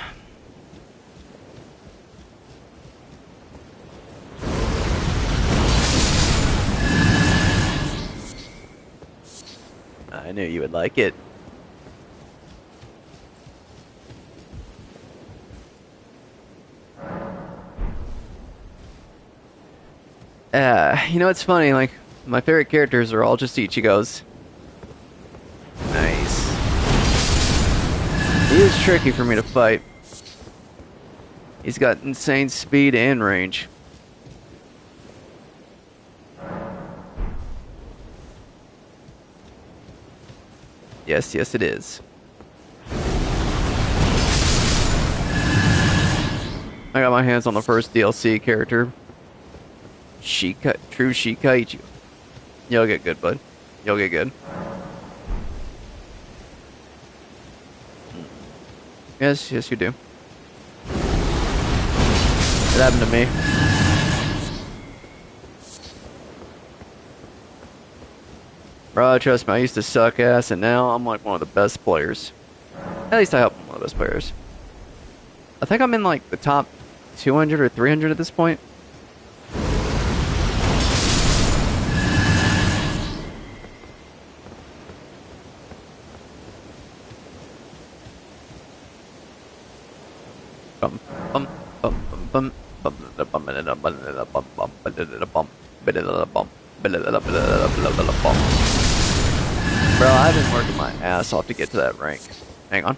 knew you would like it. You know, it's funny, like, my favorite characters are all just Ichigos. Nice. He is tricky for me to fight. He's got insane speed and range. Yes, yes it is. I got my hands on the first DLC character. True Shikaichi. You'll get good, bud. You'll get good. Yes, yes you do. It happened to me. Bro, trust me, I used to suck ass, and now I'm like one of the best players. At least I hope I'm one of the best players. I think I'm in like the top 200 or 300 at this point. Bum bum bum bum bum bum bum bum bum bum. Bro, I've been working my ass off to get to that rank. Hang on.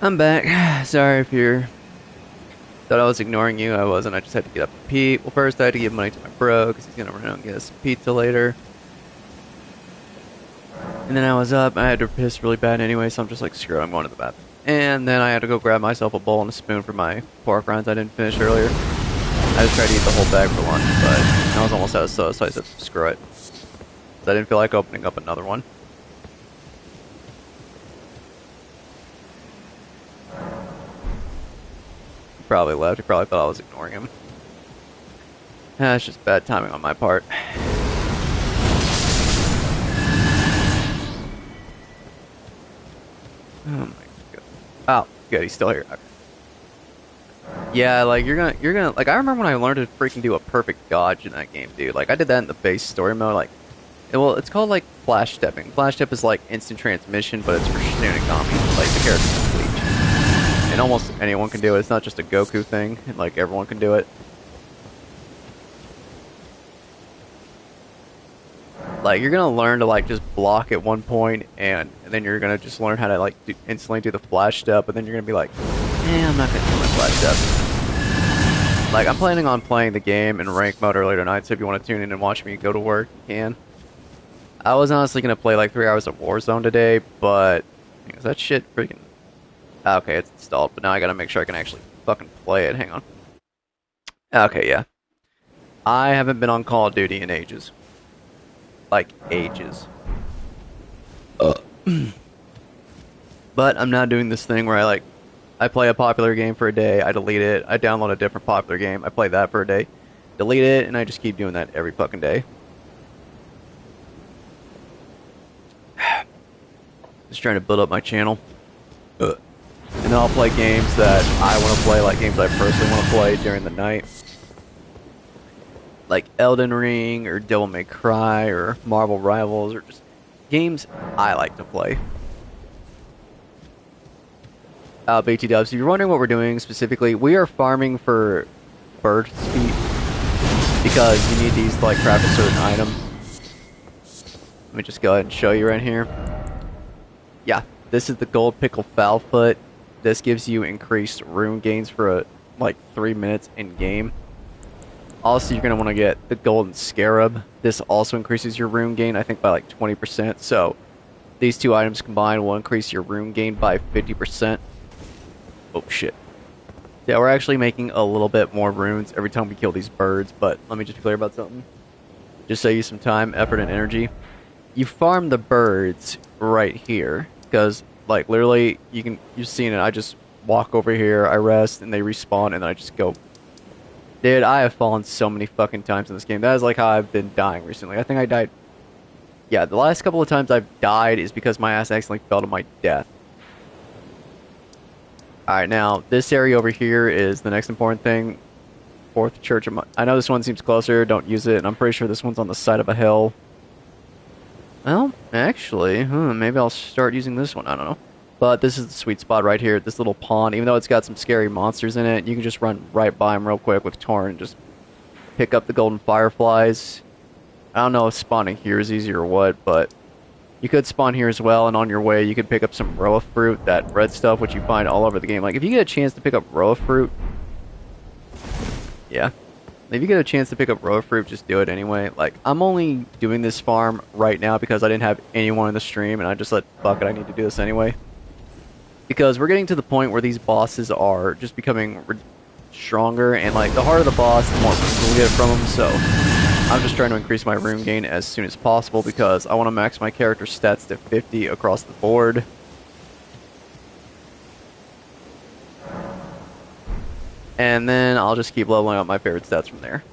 I'm back. Sorry if you're thought I was ignoring you. I wasn't. I just had to get up and pee. Well, first I had to give money to my bro because he's gonna run out and get us some pizza later. And then I was up. I had to piss really bad anyway, so I'm just like, screw it, I'm going to the bathroom. And then I had to go grab myself a bowl and a spoon for my pork rinds I didn't finish earlier. I just tried to eat the whole bag for lunch, but I was almost out of sauce, so I said, screw it. So I didn't feel like opening up another one. He probably left. He probably thought I was ignoring him. It's just bad timing on my part. Oh my god. Oh, good, he's still here. Okay. Yeah, like you're gonna like I remember when I learned to freaking do a perfect dodge in that game, dude. Like I did that in the base story mode, like well, it's called like flash stepping. Flash step is like instant transmission, but it's for Shinigami, like the character from Bleach. And almost anyone can do it. It's not just a Goku thing, and like everyone can do it. Like you're gonna learn to like just block at one point, and then you're gonna just learn how to like instantly do the flash step, and then you're gonna be like, I'm not gonna do my flash step. Like I'm planning on playing the game in rank mode earlier tonight, so if you want to tune in and watch me go to work, you can. I was honestly gonna play like 3 hours of Warzone today, but is that shit freaking? Okay, it's installed, but now I gotta make sure I can actually fucking play it. Hang on. Okay, yeah. I haven't been on Call of Duty in ages. Like ages. But I'm now doing this thing where I play a popular game for a day, I delete it, I download a different popular game, I play that for a day, delete it, and I just keep doing that every fucking day. Just trying to build up my channel. And then I'll play games that I want to play, like games I personally want to play during the night. Like Elden Ring, or Devil May Cry, or Marvel Rivals, or just games I like to play. BT Dubs, if you're wondering what we're doing specifically, we are farming for bird feet because you need these to like craft a certain item. Let me just go ahead and show you right here. Yeah, this is the gold pickle foul foot. This gives you increased rune gains for like 3 minutes in game. Also, you're going to want to get the golden scarab. This also increases your rune gain, I think, by like 20%. So these two items combined will increase your rune gain by 50%. Oh shit. Yeah, we're actually making a little bit more runes every time we kill these birds, but let me just be clear about something. Just save you some time, effort, and energy. You farm the birds right here, because, like, literally, you've seen it, I just walk over here, I rest, and they respawn, and then I just go. Dude, I have fallen so many fucking times in this game. That is, like, how I've been dying recently. I think I died. Yeah, the last couple of times I've died is because my ass accidentally fell to my death. Alright, now, this area over here is the next important thing. Fourth Church. I know this one seems closer, don't use it, and I'm pretty sure this one's on the side of a hill. Well, actually, maybe I'll start using this one, I don't know. But this is the sweet spot right here, this little pond. Even though it's got some scary monsters in it, you can just run right by them real quick with Torrent and just pick up the golden fireflies. I don't know if spawning here is easy or what, but you could spawn here as well, and on your way you could pick up some Roa fruit, that red stuff which you find all over the game. Like, if you get a chance to pick up Roa fruit, yeah. If you get a chance to pick up Roa fruit, just do it anyway. Like, I'm only doing this farm right now because I didn't have anyone in the stream, and I just said, fuck it, I need to do this anyway. Because we're getting to the point where these bosses are just becoming stronger, and like, the harder the boss, the more we'll get from them, so I'm just trying to increase my rune gain as soon as possible because I want to max my character stats to 50 across the board. And then I'll just keep leveling up my favorite stats from there.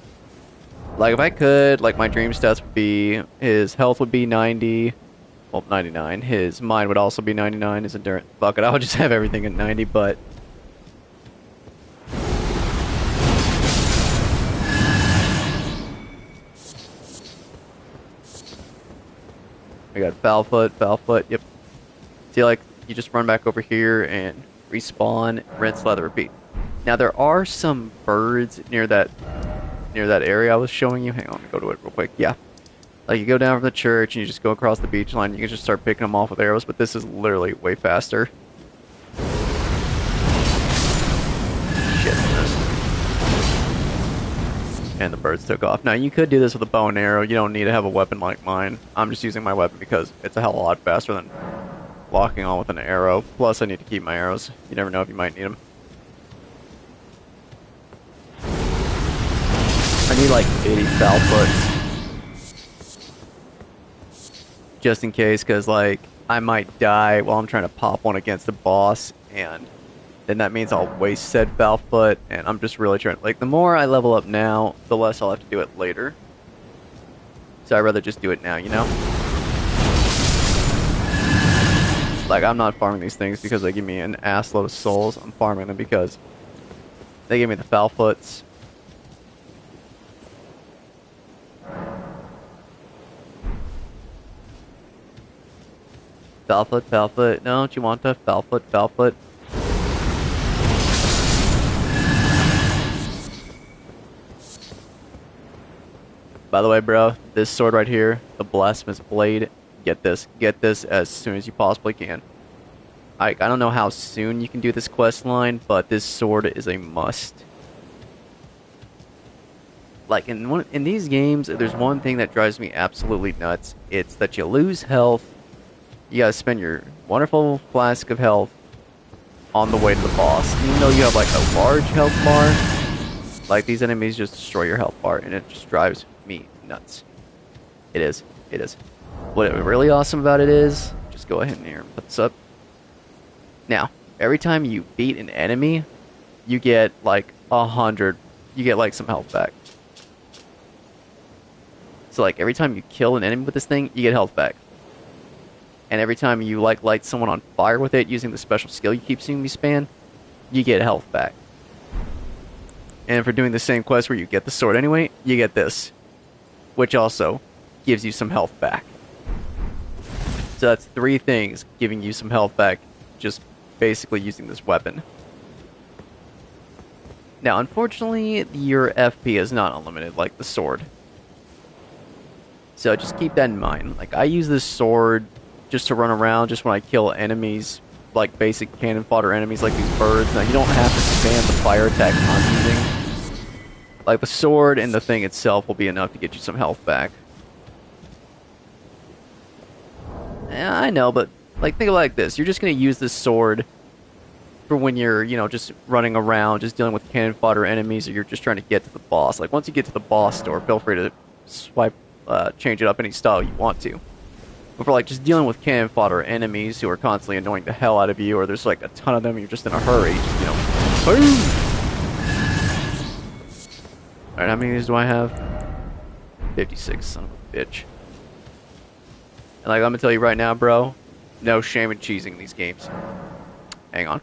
Like, if I could, like, my dream stats would be, his health would be 90, well, 99. His mind would also be 99, his endurance, fuck it, I would just have everything at 90, but I got foul foot, yep. See, like, you just run back over here and respawn, rinse, lather, repeat. Now, there are some birds near that area I was showing you. Hang on, let me go to it real quick. Yeah. Like, you go down from the church and you just go across the beach line, you can just start picking them off with arrows, but this is literally way faster. Shit. And the birds took off. Now, you could do this with a bow and arrow. You don't need to have a weapon like mine. I'm just using my weapon because it's a hell of a lot faster than locking on with an arrow. Plus, I need to keep my arrows. You never know if you might need them. I need like 80 foul foots. Just in case, because like, I might die while I'm trying to pop one against a boss, and then that means I'll waste said foul foot, and I'm just really trying, like, the more I level up now, the less I'll have to do it later. So I'd rather just do it now, you know? Like, I'm not farming these things because they give me an ass load of souls. I'm farming them because they give me the foul foots. Foul foot, don't you want the foul foot, foul foot? By the way, bro, this sword right here, the Blasphemous Blade, get this as soon as you possibly can. I don't know how soon you can do this quest line, but this sword is a must. Like, in these games, there's one thing that drives me absolutely nuts. It's that you lose health. You gotta spend your wonderful flask of health on the way to the boss. Even though you have, like, a large health bar, like, these enemies just destroy your health bar, and it just drives me nuts. It is. What really awesome about it is, just go ahead and here and put this up. Now, every time you beat an enemy, you get like 100, you get like some health back. So like every time you kill an enemy with this thing, you get health back. and every time you like light someone on fire with it using the special skill you keep seeing me spam, you get health back. And for doing the same quest where you get the sword anyway, you get this, which also gives you some health back. So that's 3 things giving you some health back, just basically using this weapon. Now, unfortunately, your FP is not unlimited like the sword. So just keep that in mind. Like, I use this sword just to run around, just when I kill enemies, like basic cannon fodder enemies like these birds. Now, you don't have to spam the fire attack I'm using. Like, the sword and the thing itself will be enough to get you some health back. Yeah, I know, but, like, think of it like this. You're just going to use this sword for when you're, you know, just running around, just dealing with cannon fodder enemies, or you're just trying to get to the boss. Like, once you get to the boss door, feel free to swipe, change it up any style you want to. But for, like, just dealing with cannon fodder enemies who are constantly annoying the hell out of you, or there's, like, a ton of them and you're just in a hurry, just, you know, boom! Alright, how many of these do I have? 56, son of a bitch. And, like, I'm gonna tell you right now, bro, no shame in cheesing these games. Hang on.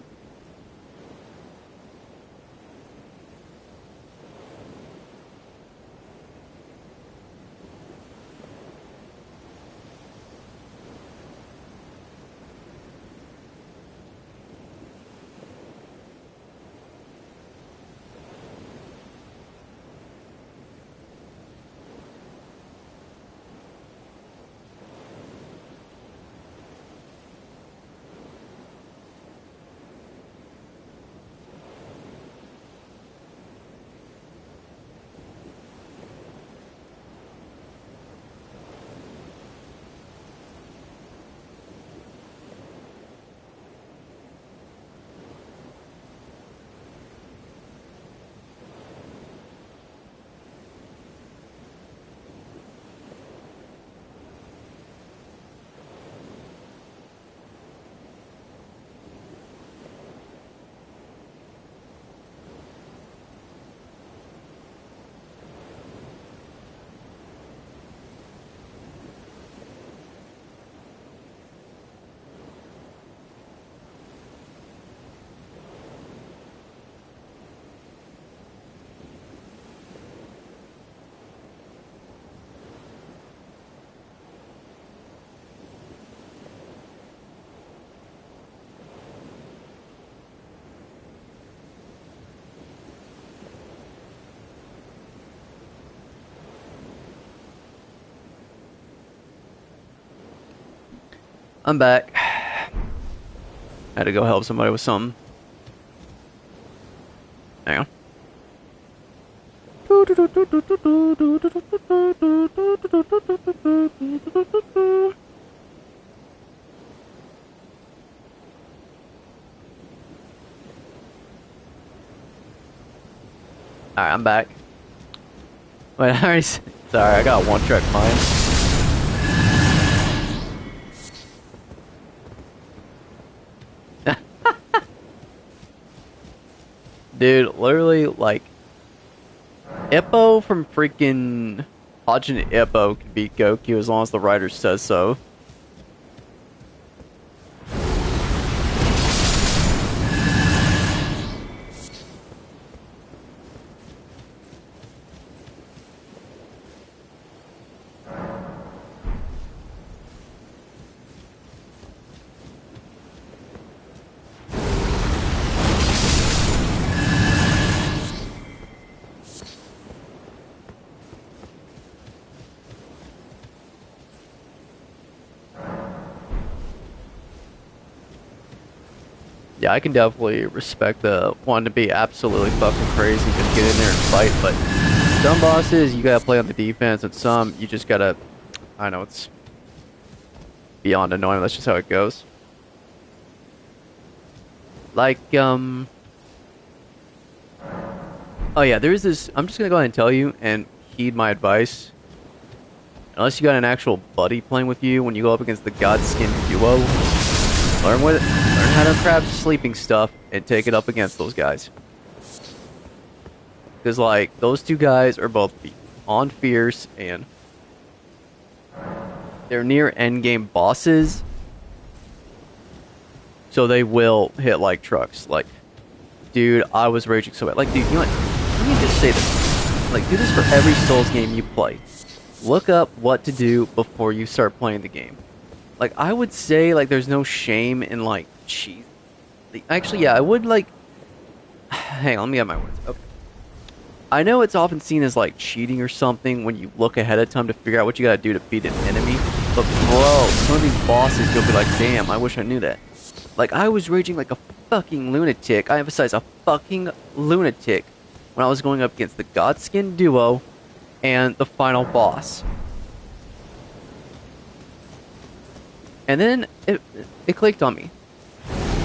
I'm back. Had to go help somebody with something. Hang on. Alright, I'm back. Wait, I already... Sorry, I got one track mind. Dude, literally, like, Ippo from freaking Hajin Ippo can beat Goku as long as the writer says so. Yeah, I can definitely respect the wanting to be absolutely fucking crazy, just get in there and fight, but some bosses, you gotta play on the defense, and some, you just gotta, I know, it's beyond annoying, that's just how it goes. Like, oh yeah, there is this, I'm just gonna go ahead and tell you, and heed my advice. Unless you got an actual buddy playing with you, when you go up against the Godskin duo, learn how to craft sleeping stuff and take it up against those guys. Because, like, those two guys are both beyond fierce, and they're near endgame bosses, So they will hit like trucks. Like, dude, I was raging so bad. Like, dude, you know what? Let me just say this. Like, do this for every Souls game you play. Look up what to do before you start playing the game. Like, I would say, like, there's no shame in, like, cheat. Actually, yeah, I would, like... Hang on, let me get my words. Okay. I know it's often seen as, like, cheating or something when you look ahead of time to figure out what you gotta do to beat an enemy. But, bro, some of these bosses, you'll be like, damn, I wish I knew that. Like, I was raging like a fucking lunatic. I emphasize a fucking lunatic when I was going up against the Godskin duo and the final boss. And then it clicked on me.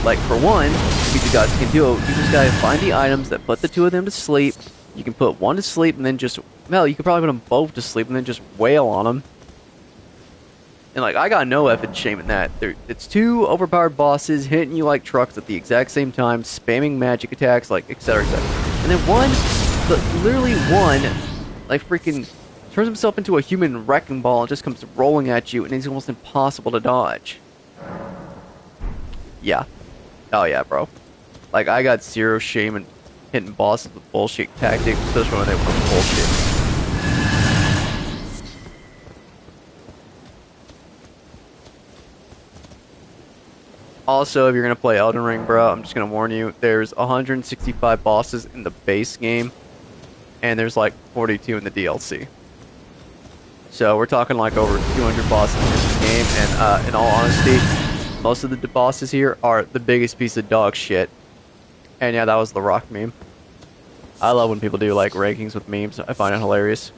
Like, for one, to beat the Godskin duo, you just gotta find the items that put the two of them to sleep. You can put one to sleep and then just... Well, you could probably put them both to sleep and then just wail on them. And, like, I got no effing shame in that. It's two overpowered bosses hitting you like trucks at the exact same time, spamming magic attacks, like, etc., etc. And then one, literally one, like, freaking turns himself into a human wrecking ball and just comes rolling at you, and he's almost impossible to dodge. Yeah. Oh, yeah, bro. Like, I got zero shame in hitting bosses with bullshit tactics, especially when they were bullshit. Also, if you're gonna play Elden Ring, bro, I'm just gonna warn you, there's 165 bosses in the base game, and there's like 42 in the DLC. So we're talking like over 200 bosses in this game, and in all honesty, most of the bosses here are the biggest piece of dog shit. And yeah, that was the Rock meme. I love when people do like rankings with memes. I find it hilarious.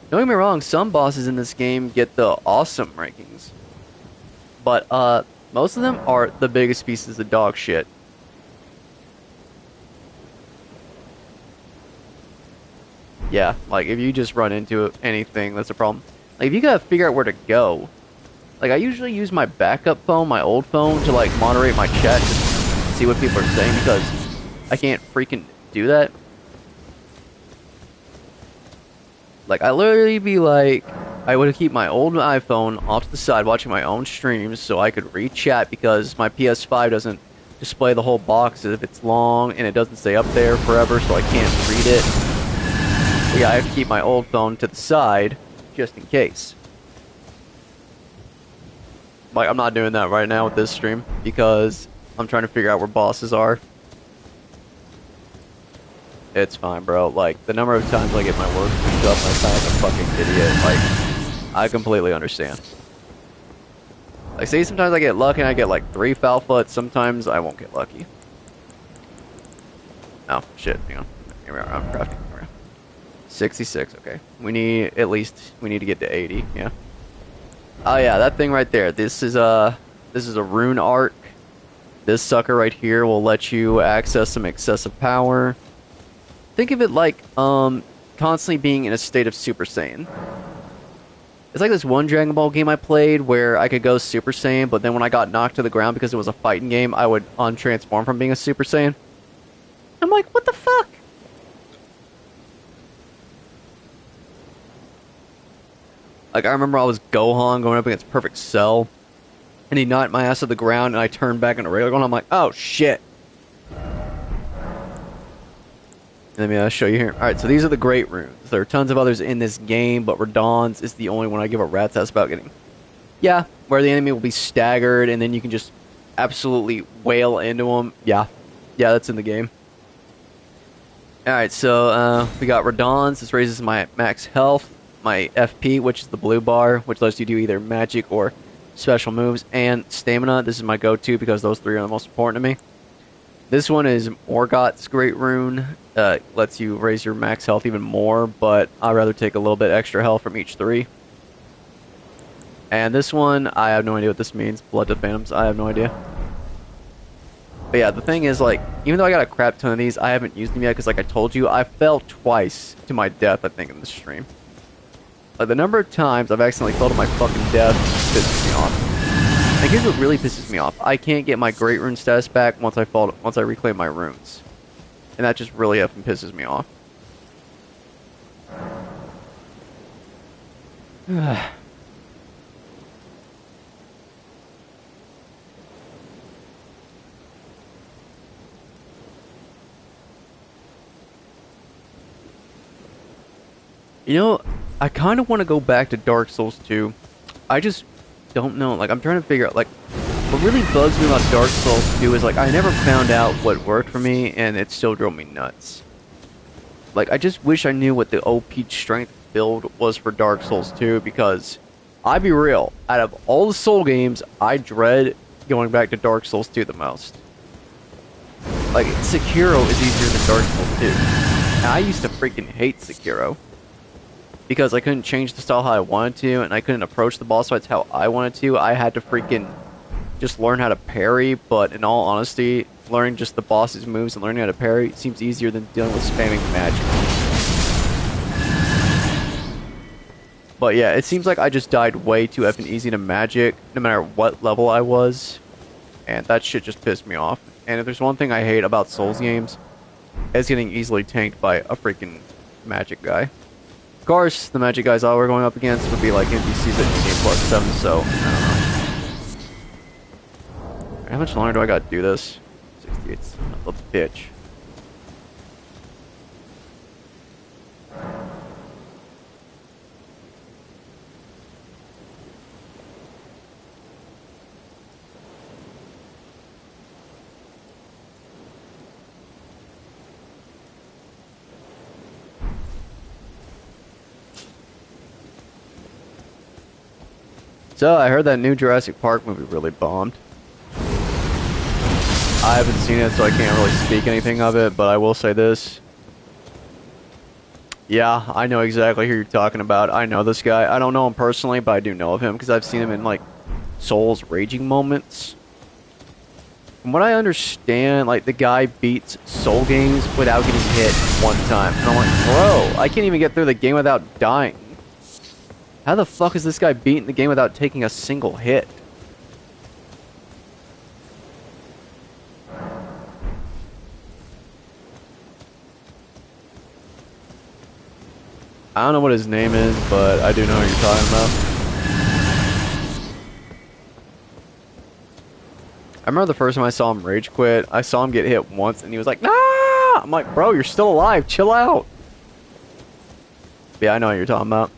Don't get me wrong, some bosses in this game get the awesome rankings. But most of them are the biggest pieces of dog shit. Yeah, like if you just run into anything, that's a problem. Like if you gotta figure out where to go. Like I usually use my backup phone, my old phone, to like moderate my chat, just see what people are saying because I can't freaking do that. Like I literally be like, I would keep my old iPhone off to the side watching my own streams so I could read chat because my PS5 doesn't display the whole box if it's long and it doesn't stay up there forever so I can't read it. But yeah, I have to keep my old phone to the side just in case. Like I'm not doing that right now with this stream because I'm trying to figure out where bosses are. It's fine, bro. Like, the number of times I get my work screwed up and I sound like a fucking idiot, like, I completely understand. Like, see, sometimes I get lucky and I get, like, 3 foul foots. Sometimes I won't get lucky. Oh, shit, hang on. Here we are, I'm crafting. 66, okay. We need to get to 80, yeah. Oh, yeah, that thing right there. This is a rune arc. This sucker right here will let you access some excessive power. Think of it like, constantly being in a state of Super Saiyan. It's like this one Dragon Ball game I played where I could go Super Saiyan, but then when I got knocked to the ground because it was a fighting game, I would untransform from being a Super Saiyan. I'm like, what the fuck? Like, I remember I was Gohan going up against Perfect Cell, and he knocked my ass to the ground, and I turned back into regular Gohan. I'm like, oh, shit. Let me show you here. Alright, so these are the Great Runes. There are tons of others in this game, but Radahn's is the only one I give a rat's ass about getting. Yeah, where the enemy will be staggered, and then you can just absolutely wail into them. Yeah, that's in the game. Alright, so we got Radahn's. This raises my max health, my FP, which is the blue bar, which lets you do either magic or special moves, and stamina. This is my go-to because those three are the most important to me. This one is Morgoth's Great Rune. Lets you raise your max health even more, but I'd rather take a little bit extra health from each three. And this one, I have no idea what this means. Blood to Phantoms, I have no idea. But yeah, the thing is, like, even though I got a crap ton of these, I haven't used them yet, because like I told you, I fell twice to my death, I think, in this stream. Like, the number of times I've accidentally fell to my fucking death pisses me off. Like, here's what really pisses me off. I can't get my Great Rune status back once I reclaim my runes. And that just really effing pisses me off. You know, I kind of want to go back to Dark Souls 2. I just don't know. Like, I'm trying to figure out, like, what really bugs me about Dark Souls 2 is, like, I never found out what worked for me, and it still drove me nuts. Like, I just wish I knew what the OP strength build was for Dark Souls 2, because, I'd be real, out of all the Soul games, I dread going back to Dark Souls 2 the most. Like, Sekiro is easier than Dark Souls 2. And I used to freaking hate Sekiro. Because I couldn't change the style how I wanted to, and I couldn't approach the boss fights how I wanted to. I had to freaking just learn how to parry, but in all honesty, learning just the boss's moves and learning how to parry seems easier than dealing with spamming magic. But yeah, it seems like I just died way too effing easy to magic, no matter what level I was, and that shit just pissed me off. And if there's one thing I hate about Souls games, it's getting easily tanked by a freaking magic guy. Of course, the magic guys all we're going up against would be like NPCs at New Game Plus 7, so I don't know. How much longer do I gotta do this? 68, son of a bitch. So, I heard that new Jurassic Park movie really bombed. I haven't seen it, so I can't really speak anything of it, but I will say this. Yeah, I know exactly who you're talking about. I know this guy. I don't know him personally, but I do know of him, because I've seen him in, like, Souls raging moments. From what I understand, like, the guy beats Soul games without getting hit one time. And I'm like, bro, I can't even get through the game without dying. How the fuck is this guy beating the game without taking a single hit? I don't know what his name is, but I do know who you're talking about. I remember the first time I saw him rage quit, I saw him get hit once, and he was like, nah! I'm like, bro, you're still alive, chill out. But yeah, I know what you're talking about.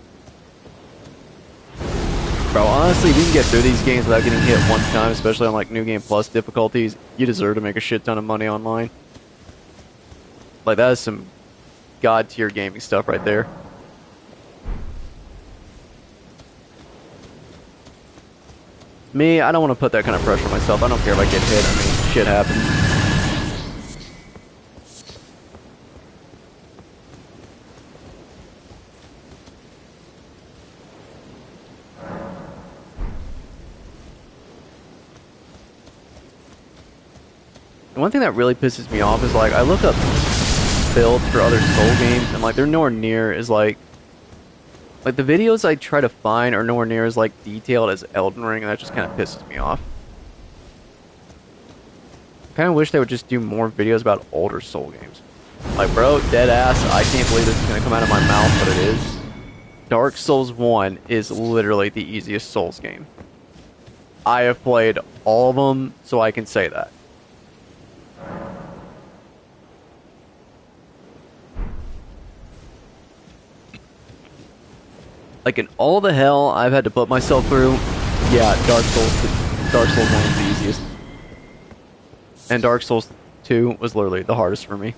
Bro, honestly, if you can get through these games without getting hit one time, especially on like New Game Plus difficulties, you deserve to make a shit ton of money online. Like, that is some god tier gaming stuff right there. Me, I don't want to put that kind of pressure on myself. I don't care if I get hit. I mean, shit happens. And one thing that really pisses me off is, like, I look up builds for other Soul games, and, like, they're nowhere near as, like, the videos I try to find are nowhere near as, like, detailed as Elden Ring, and that just kind of pisses me off. I kind of wish they would just do more videos about older Soul games. Like, bro, dead ass, I can't believe this is going to come out of my mouth, but it is. Dark Souls 1 is literally the easiest Souls game. I have played all of them, so I can say that. Like, in all the hell I've had to put myself through, yeah, Dark Souls 1 is the easiest. And Dark Souls 2 was literally the hardest for me.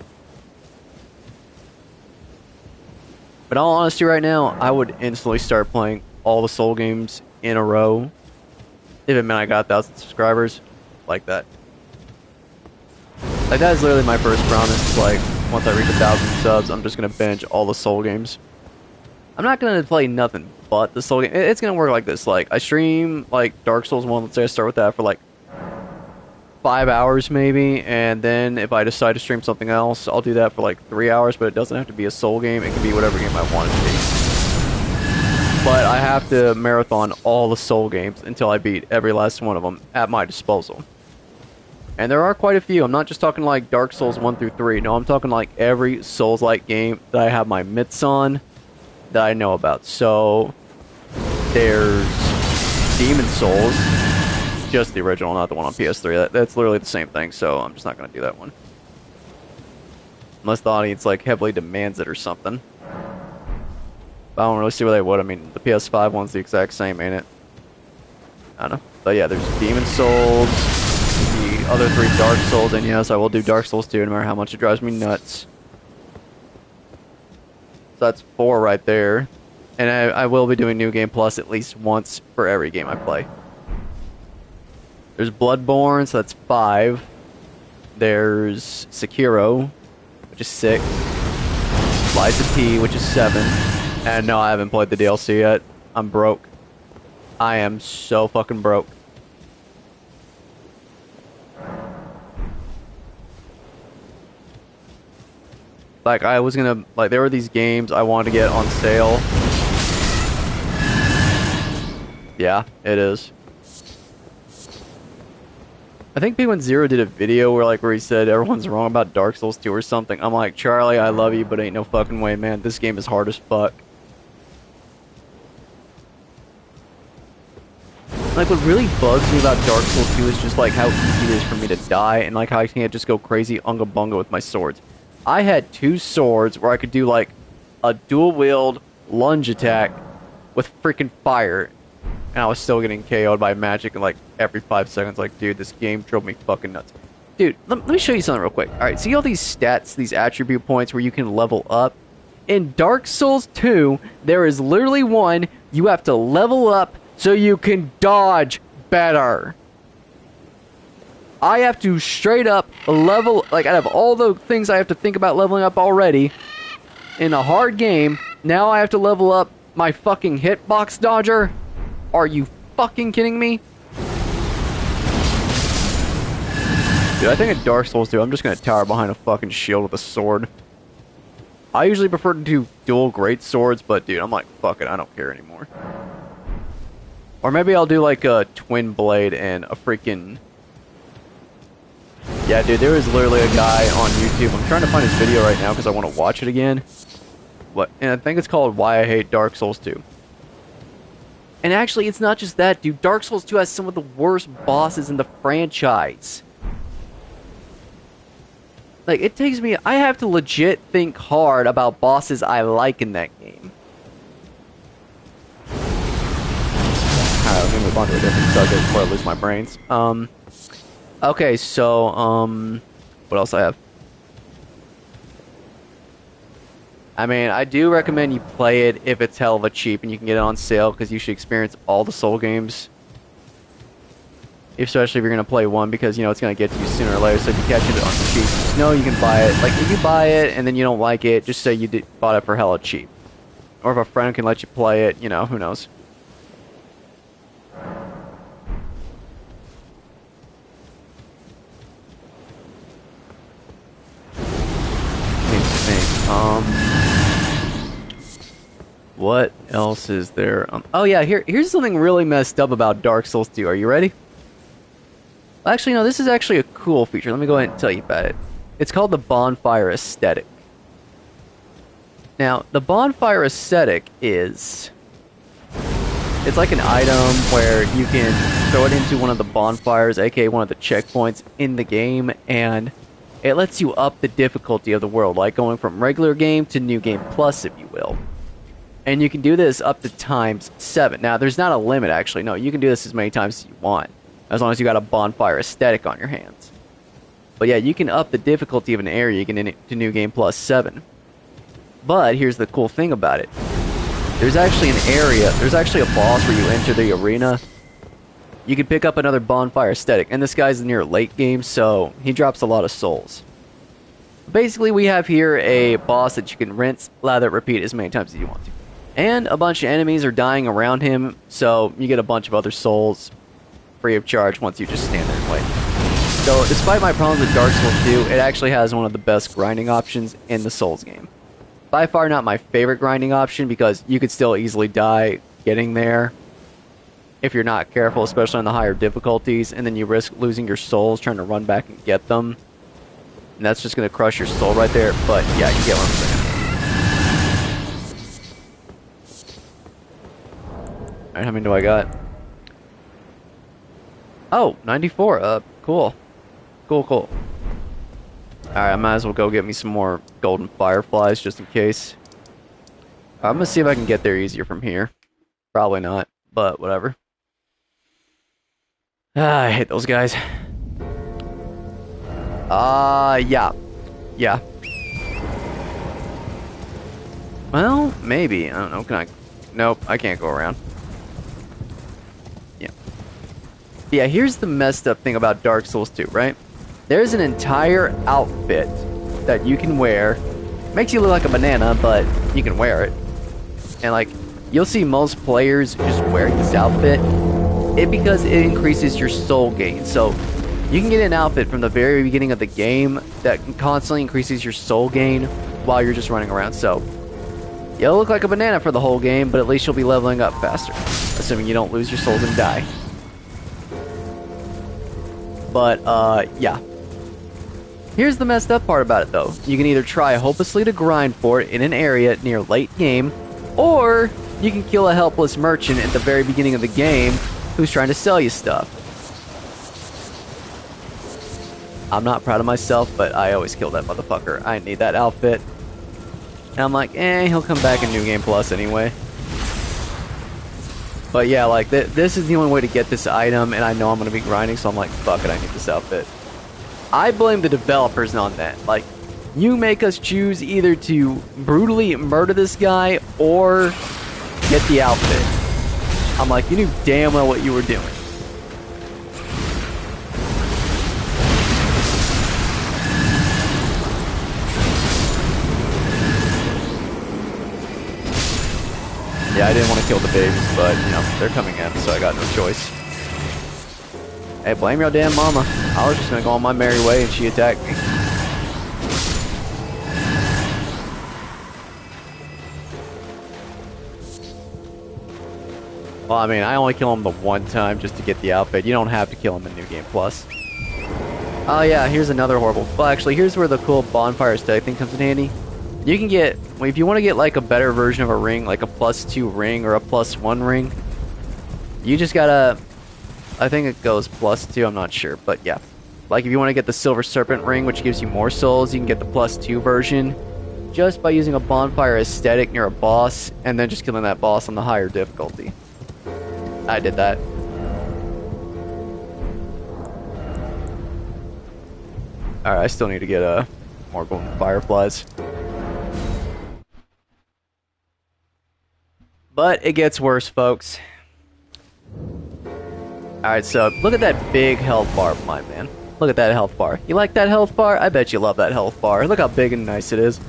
But in all honesty right now, I would instantly start playing all the Soul games in a row. If it meant I got 1,000 subscribers, like that. Like, that is literally my first promise. Like, once I reach 1,000 subs, I'm just gonna binge all the Soul games. I'm not gonna play nothing but the Soul game. It's gonna work like this. Like, I stream, like, Dark Souls 1, let's say I start with that for, like, 5 hours maybe, and then if I decide to stream something else, I'll do that for, like, 3 hours, but it doesn't have to be a Soul game. It can be whatever game I want it to be. But I have to marathon all the Soul games until I beat every last one of them at my disposal. And there are quite a few. I'm not just talking, like, Dark Souls 1 through 3. No, I'm talking, like, every Souls-like game that I have my mitts on that I know about. So there's Demon Souls, just the original, not the one on PS3. That's literally the same thing, so I'm just not going to do that one. Unless the audience, like, heavily demands it or something. But I don't really see where they would. I mean, the PS5 one's the exact same, ain't it? I don't know. But yeah, there's Demon Souls, the other 3 Dark Souls, and yes, I will do Dark Souls 2 no matter how much it drives me nuts. So that's 4 right there. And I will be doing New Game Plus at least once for every game I play. There's Bloodborne, so that's 5. There's Sekiro, which is 6. Lies of P, which is 7. And no, I haven't played the DLC yet. I'm broke. I am so fucking broke. Like, I was gonna, like, there were these games I wanted to get on sale. Yeah, it is. I think P10 did a video where he said everyone's wrong about Dark Souls 2 or something. I'm like, Charlie, I love you, but ain't no fucking way, man. This game is hard as fuck. Like, what really bugs me about Dark Souls 2 is just, like, how easy it is for me to die, and, like, how I can't just go crazy unga bunga with my swords. I had 2 swords where I could do, like, a dual-wield lunge attack with freaking fire, and I was still getting KO'd by magic, like, every 5 seconds. Like, dude, this game drove me fucking nuts. Dude, let me show you something real quick. Alright, see all these stats, these attribute points where you can level up? In Dark Souls 2, there is literally one you have to level up so you can dodge better. I have to straight up level, like, out of all the things I have to think about leveling up already, in a hard game, now I have to level up my fucking hitbox dodger? Are you fucking kidding me? Dude, I think in Dark Souls 2, I'm just gonna tower behind a fucking shield with a sword. I usually prefer to do dual great swords, but dude, I'm like, fuck it, I don't care anymore. Or maybe I'll do like a twin blade and a freaking... Yeah, dude, there is literally a guy on YouTube. I'm trying to find his video right now because I want to watch it again. And I think it's called Why I Hate Dark Souls 2. And actually, it's not just that, dude. Dark Souls 2 has some of the worst bosses in the franchise. Like, it takes me... I have to legit think hard about bosses I like in that game. Alright, let me move on to a different subject before I lose my brains. Okay, so, what else I have? I mean, I do recommend you play it if it's hell of a cheap and you can get it on sale, because you should experience all the Soul games. Especially if you're going to play one, because, you know, it's going to get to you sooner or later, so if you catch it on cheap, just know you can buy it. Like, if you buy it and then you don't like it, just say you bought it for hella cheap. Or if a friend can let you play it, you know, who knows. What else is there? Oh yeah, here's something really messed up about Dark Souls 2. Are you ready? Actually, no, this is actually a cool feature. Let me go ahead and tell you about it. It's called the Bonfire Aesthetic. Now, the Bonfire Aesthetic is... It's like an item where you can throw it into one of the bonfires, aka one of the checkpoints in the game, and it lets you up the difficulty of the world, like going from regular game to New Game Plus, if you will. And you can do this up to ×7. Now, there's not a limit, actually. No, you can do this as many times as you want, as long as you got a bonfire aesthetic on your hands. But yeah, you can up the difficulty of an area. You can into New Game Plus 7. But here's the cool thing about it. There's actually an area, there's actually a boss where you enter the arena. You can pick up another bonfire aesthetic. And this guy's near late game, so he drops a lot of souls. Basically, we have here a boss that you can rinse, lather, repeat as many times as you want to. And a bunch of enemies are dying around him, so you get a bunch of other souls free of charge once you just stand there and wait. So, despite my problems with Dark Souls 2, it actually has one of the best grinding options in the Souls game. By far not my favorite grinding option, because you could still easily die getting there if you're not careful, especially on the higher difficulties, and then you risk losing your souls trying to run back and get them. And that's just going to crush your soul right there, but yeah, you get what I'm saying. Alright, how many do I got? Oh, 94. Cool. Cool. Alright, I might as well go get me some more golden fireflies, just in case. I'm gonna see if I can get there easier from here. Probably not, but whatever. I hate those guys. Yeah. Yeah. Well, maybe. I don't know. Can I? Nope, I can't go around. Yeah. Yeah, here's the messed up thing about Dark Souls 2, right? There's an entire outfit that you can wear. Makes you look like a banana, but you can wear it. And like, you'll see most players just wearing this outfit. Because it increases your soul gain. So you can get an outfit from the very beginning of the game that constantly increases your soul gain while you're just running around. So you'll look like a banana for the whole game, but at least you'll be leveling up faster, assuming you don't lose your souls and die. But yeah. Here's the messed up part about it though. You can either try hopelessly to grind for it in an area near late game, or you can kill a helpless merchant at the very beginning of the game who's trying to sell you stuff. I'm not proud of myself, but I always kill that motherfucker. I need that outfit. And I'm like, he'll come back in New Game Plus anyway. But yeah, like, this is the only way to get this item, and I know I'm going to be grinding, so I'm like, fuck it, I need this outfit. I blame the developers on that. Like, you make us choose either to brutally murder this guy, or get the outfit. I'm like, you knew damn well what you were doing. Yeah, I didn't want to kill the babies, but, you know, they're coming in, so I got no choice. Hey, blame your damn mama. I was just gonna go on my merry way, and she attacked me. Well, I mean, I only kill him the one time just to get the outfit. You don't have to kill him in New Game Plus. Oh yeah, here's another horrible... Well, actually, here's where the cool bonfire stack thing comes in handy. You can get... Well, if you want to get, like, a better version of a ring, like a +2 ring or a +1 ring, you just gotta... I think it goes +2, I'm not sure, but yeah. Like, if you want to get the Silver Serpent ring, which gives you more souls, you can get the +2 version just by using a bonfire aesthetic near a boss, and then just killing that boss on the higher difficulty. I did that. Alright, I still need to get more golden fireflies. But it gets worse, folks. Alright, so look at that big health bar of mine, man. Look at that health bar. You like that health bar? I bet you love that health bar. Look how big and nice it is.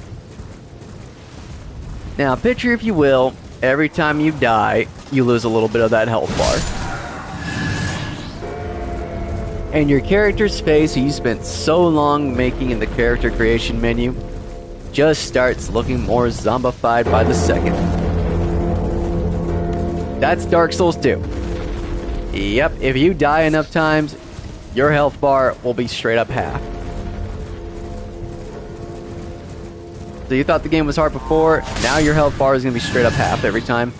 Now, picture, if you will, every time you die, you lose a little bit of that health bar. And your character's face, who you spent so long making in the character creation menu, just starts looking more zombified by the second. That's Dark Souls 2. Yep, if you die enough times, your health bar will be straight up half. So you thought the game was hard before, now your health bar is going to be straight up half every time.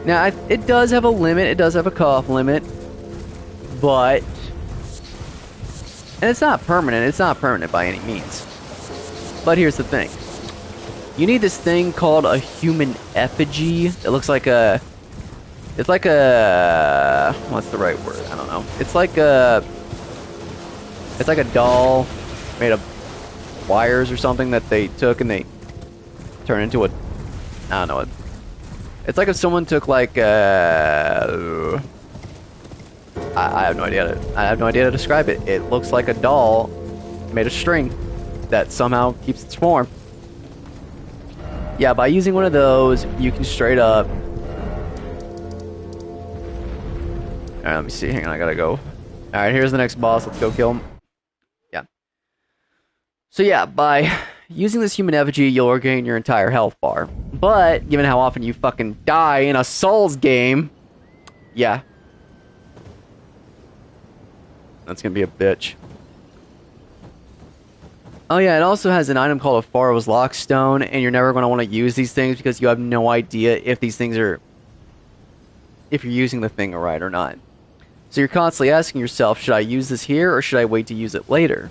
Now, it does have a limit, it does have a cutoff limit, but... And it's not permanent by any means. But here's the thing. You need this thing called a human effigy. It looks like a... It's like a... What's the right word? I don't know. It's like a doll made of wires or something that they took and they turned into a... I don't know. It's like if someone took like I have no idea how to describe it. It looks like a doll made of string that somehow keeps its form. Yeah, by using one of those, you can straight up... Alright, let me see. Hang on, I gotta go. Alright, here's the next boss. Let's go kill him. Yeah. So yeah, by using this human effigy, you'll regain your entire health bar. But, given how often you fucking die in a Souls game... Yeah. That's gonna be a bitch. Oh yeah, it also has an item called a Pharaoh's Lockstone, and you're never going to want to use these things because you have no idea if these things are... if you're using the thing right or not. So you're constantly asking yourself, should I use this here or should I wait to use it later?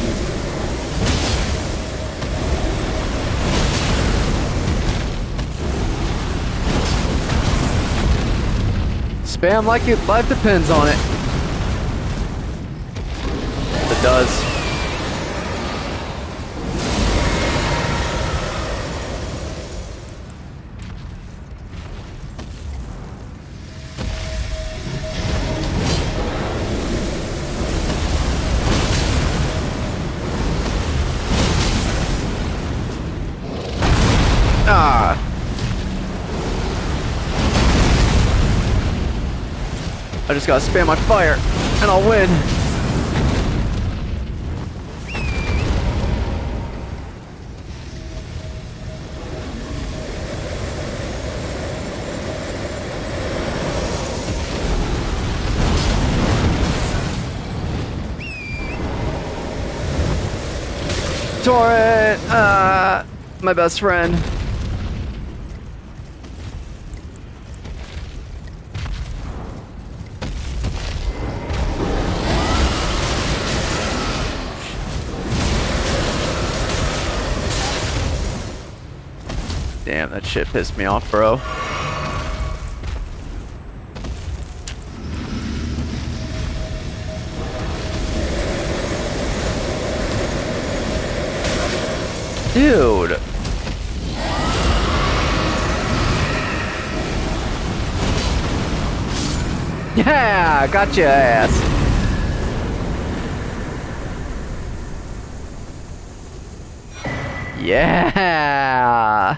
spam like it. Life depends on it. It does. Ah. I just gotta spam my fire, and I'll win. Torrent! My best friend. Damn, that shit pissed me off, bro. Dude. Yeah, got your ass. Yeah.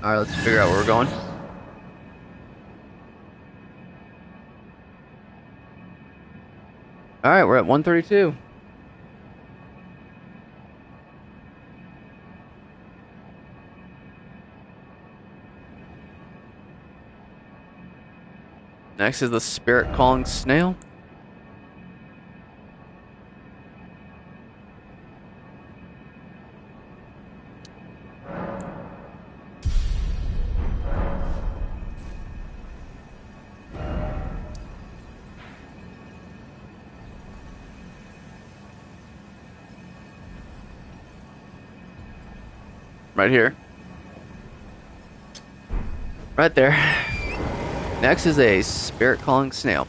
All right, let's figure out where we're going. All right, we're at 132. Next is the spirit calling snail. Right here. Right there. Next is a spirit calling snail.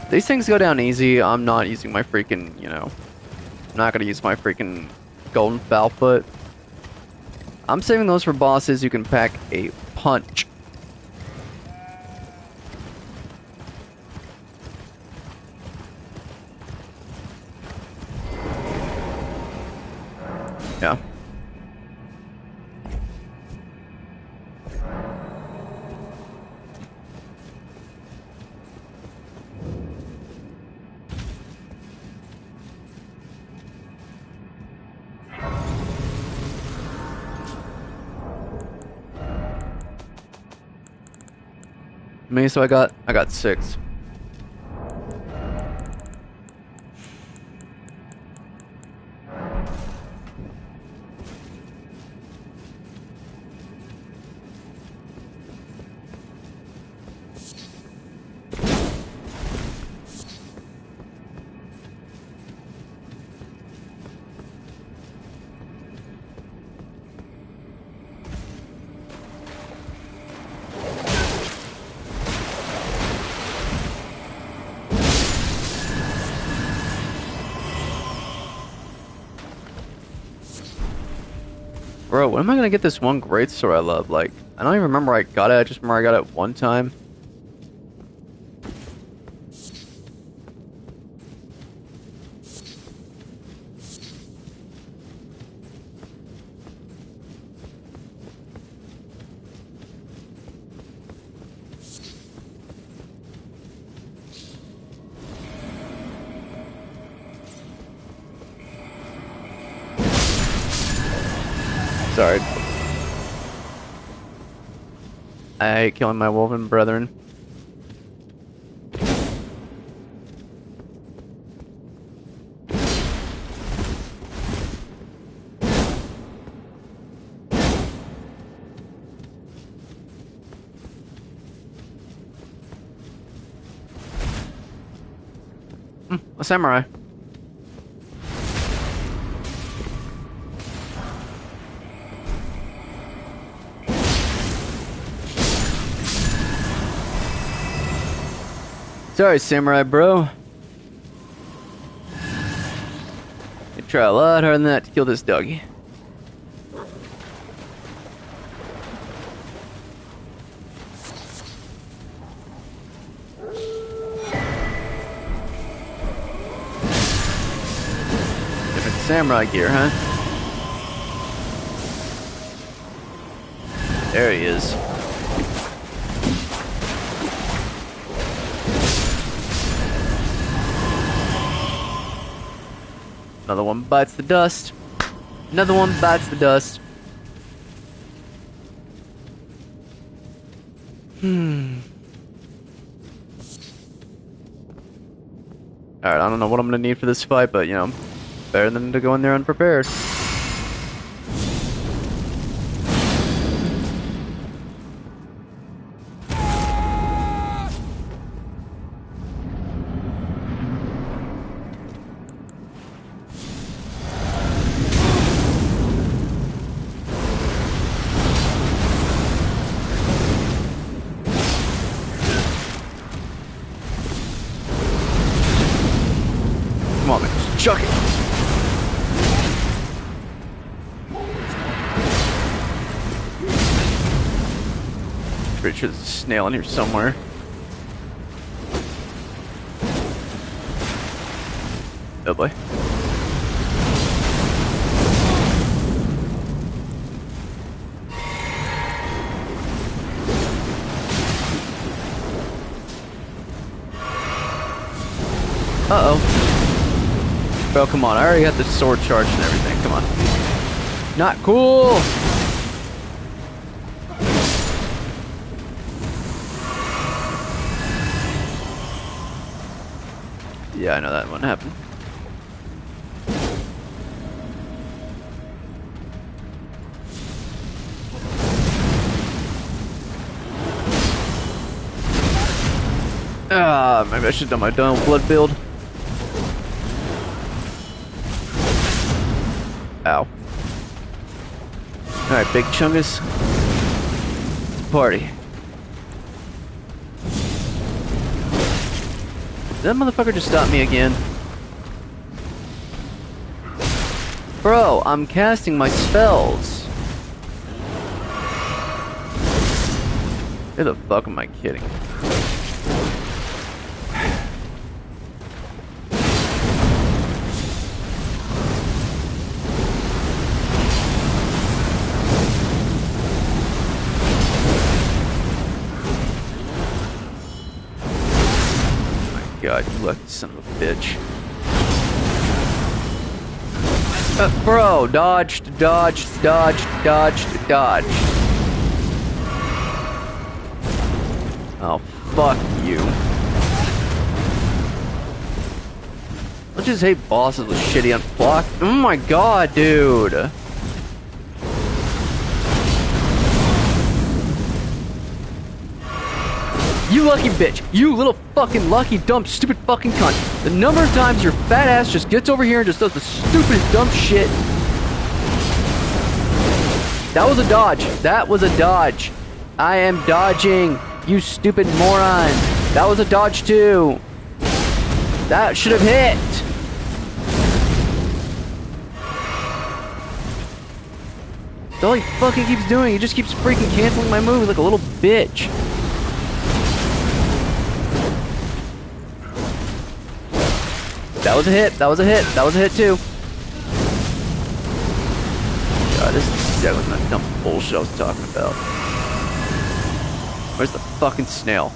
These things go down easy. I'm not using my freaking, you know, I'm not gonna use my freaking golden foul foot. I'm saving those for bosses who can pack a punch. Yeah. Me, so I got 6. Bro, when am I gonna get this one great sword I love? Like, I don't even remember I got it, I just remember I got it one time. Sorry. I hate killing my wolven brethren. A samurai. Sorry, samurai bro. You try a lot harder than that to kill this doggy. Different samurai gear, huh? There he is. Another one bites the dust. Another one bites the dust. Alright, I don't know what I'm gonna need for this fight, but you know, better than to go in there unprepared. Come on, man, just chuck it. Pretty sure there's a snail in here somewhere. Oh boy. Uh-oh. Bro, come on. I already got the sword charged and everything. Come on. Not cool! Yeah, I know that one happened. Ah, maybe I should have done my blood build. Ow. Alright, big chungus. Let's party. Did that motherfucker just stop me again? Bro, I'm casting my spells. Who the fuck am I kidding? God, you lucky son of a bitch. Bro, dodged, dodged, dodged, dodged, dodged. Oh, fuck you. I just hate bosses with shitty unblock. Oh my god, dude. You lucky bitch. You little fucking lucky, dumb, stupid fucking cunt. The number of times your fat ass just gets over here and just does the stupidest dumb shit. That was a dodge. That was a dodge. I am dodging, you stupid moron. That was a dodge too. That should have hit. That's all he fucking keeps doing. He just keeps freaking canceling my moves like a little bitch. That was a hit. That was a hit. That was a hit too. God, this is exactly that dumb bullshit I was talking about. Where's the fucking snail?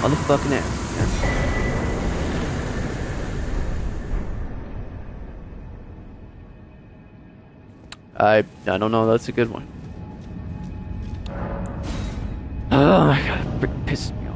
Motherfucking ass, man. I don't know. That's a good one. Oh my god, it freaking pisses me off.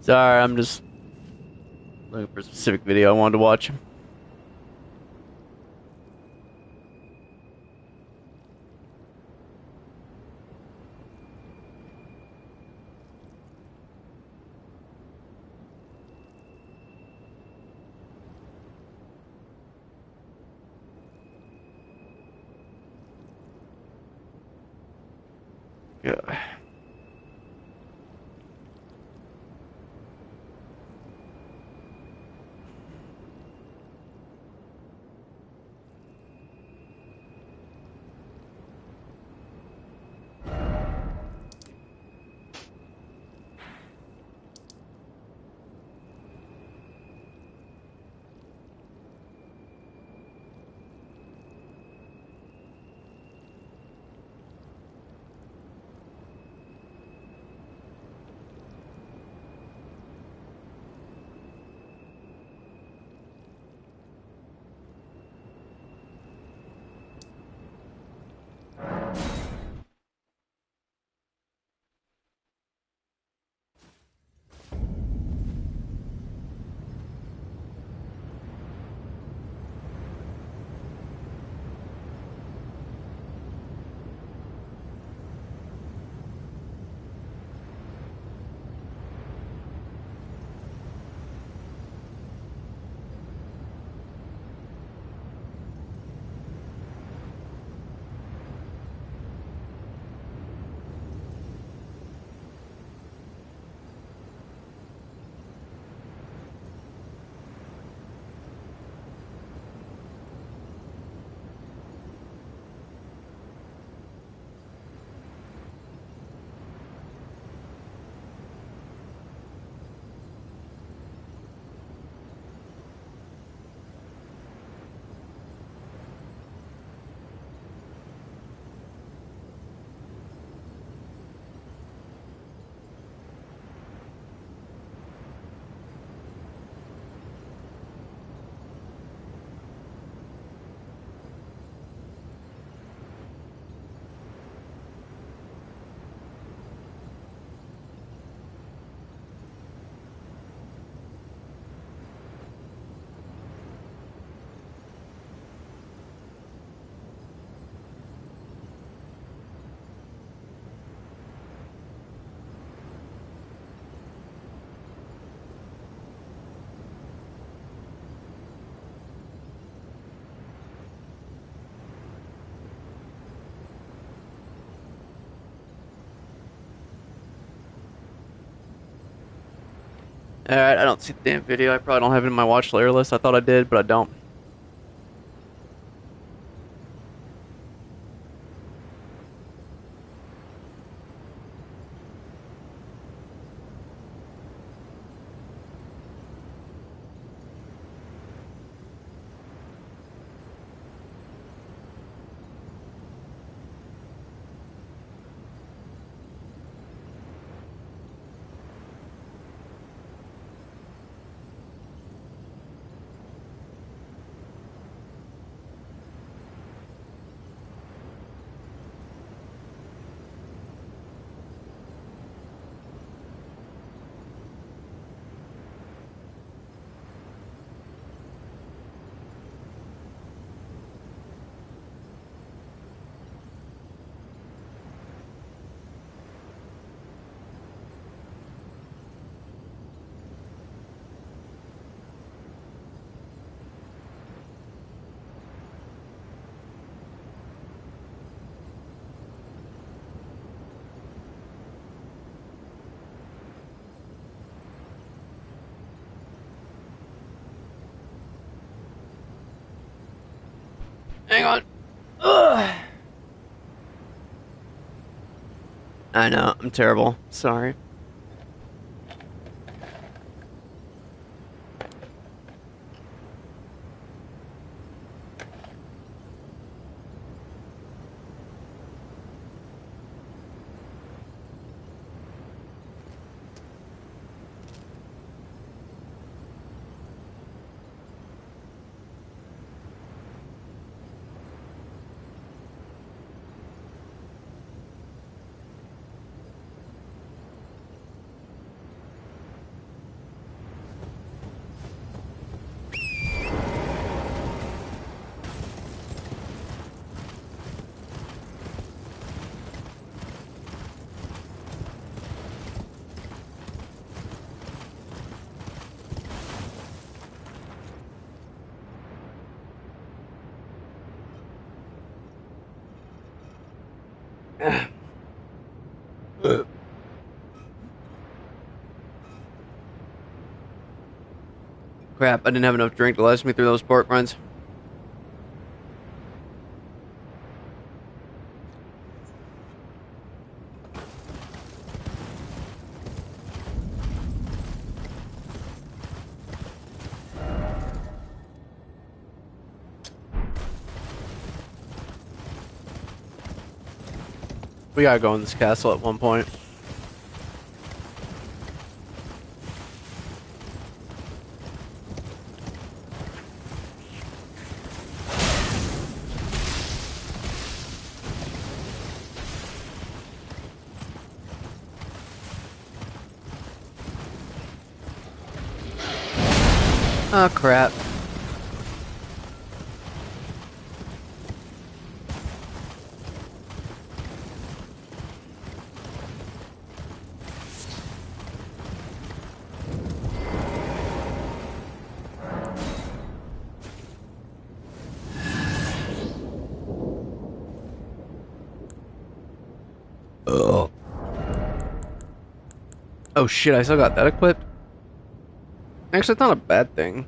Sorry, I'm just looking for a specific video I wanted to watch. Yeah. Alright, I don't see the damn video. I probably don't have it in my watch later list. I thought I did, but I don't. Ugh. I know, I'm terrible. Sorry. Crap, I didn't have enough drink to last me through those pork runs. We gotta go in this castle at one point. Oh, crap. Ugh. Oh shit, I still got that equipped? Actually, it's not a bad thing.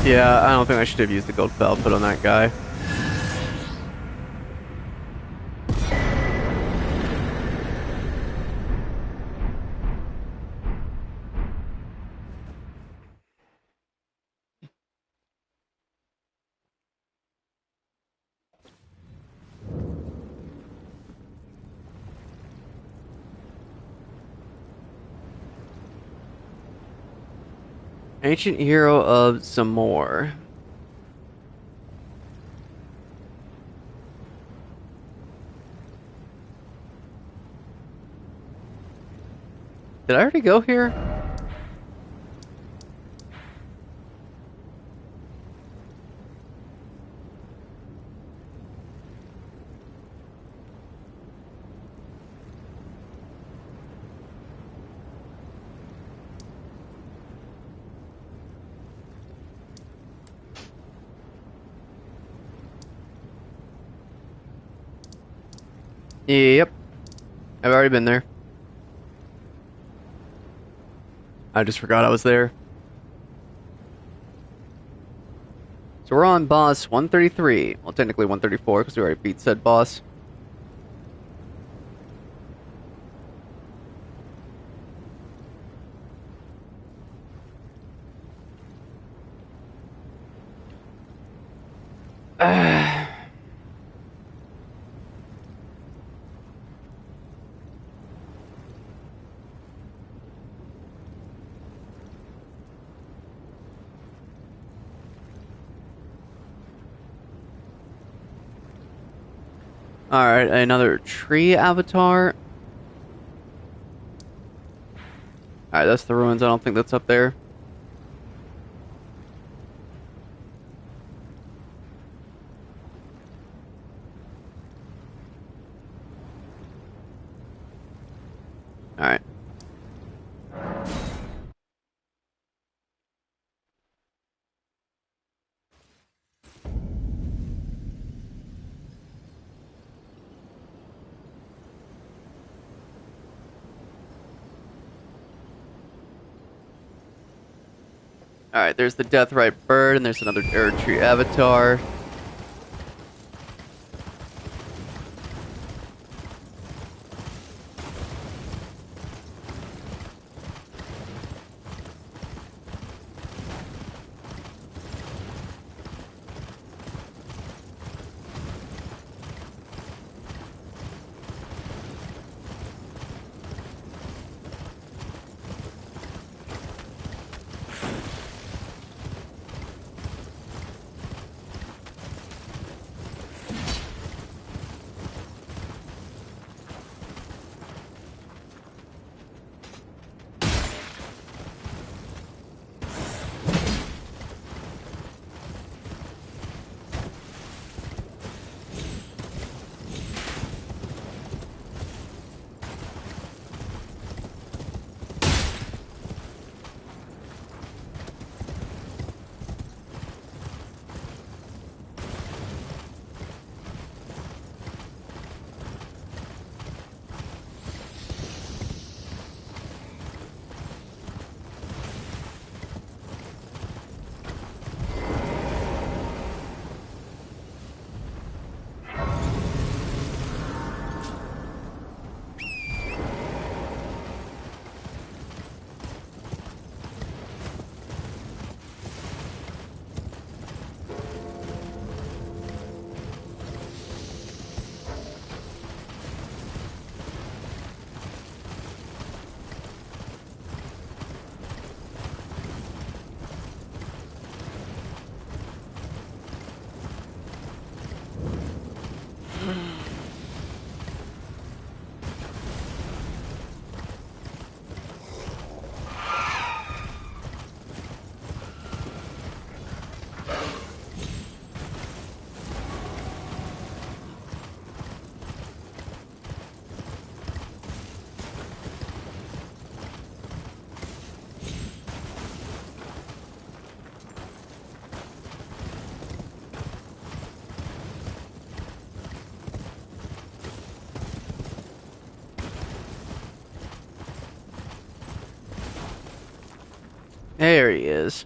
Yeah, I don't think I should have used the gold output on that guy. Ancient Hero of Zamor. Did I already go here? Yep. I've already been there. I just forgot I was there. So we're on boss 133. Well, technically 134 because we already beat said boss. Alright, another tree avatar. Alright, that's the ruins. I don't think that's up there. Alright. Alright, there's the Deathrite bird, and there's another Air Tree avatar. There he is.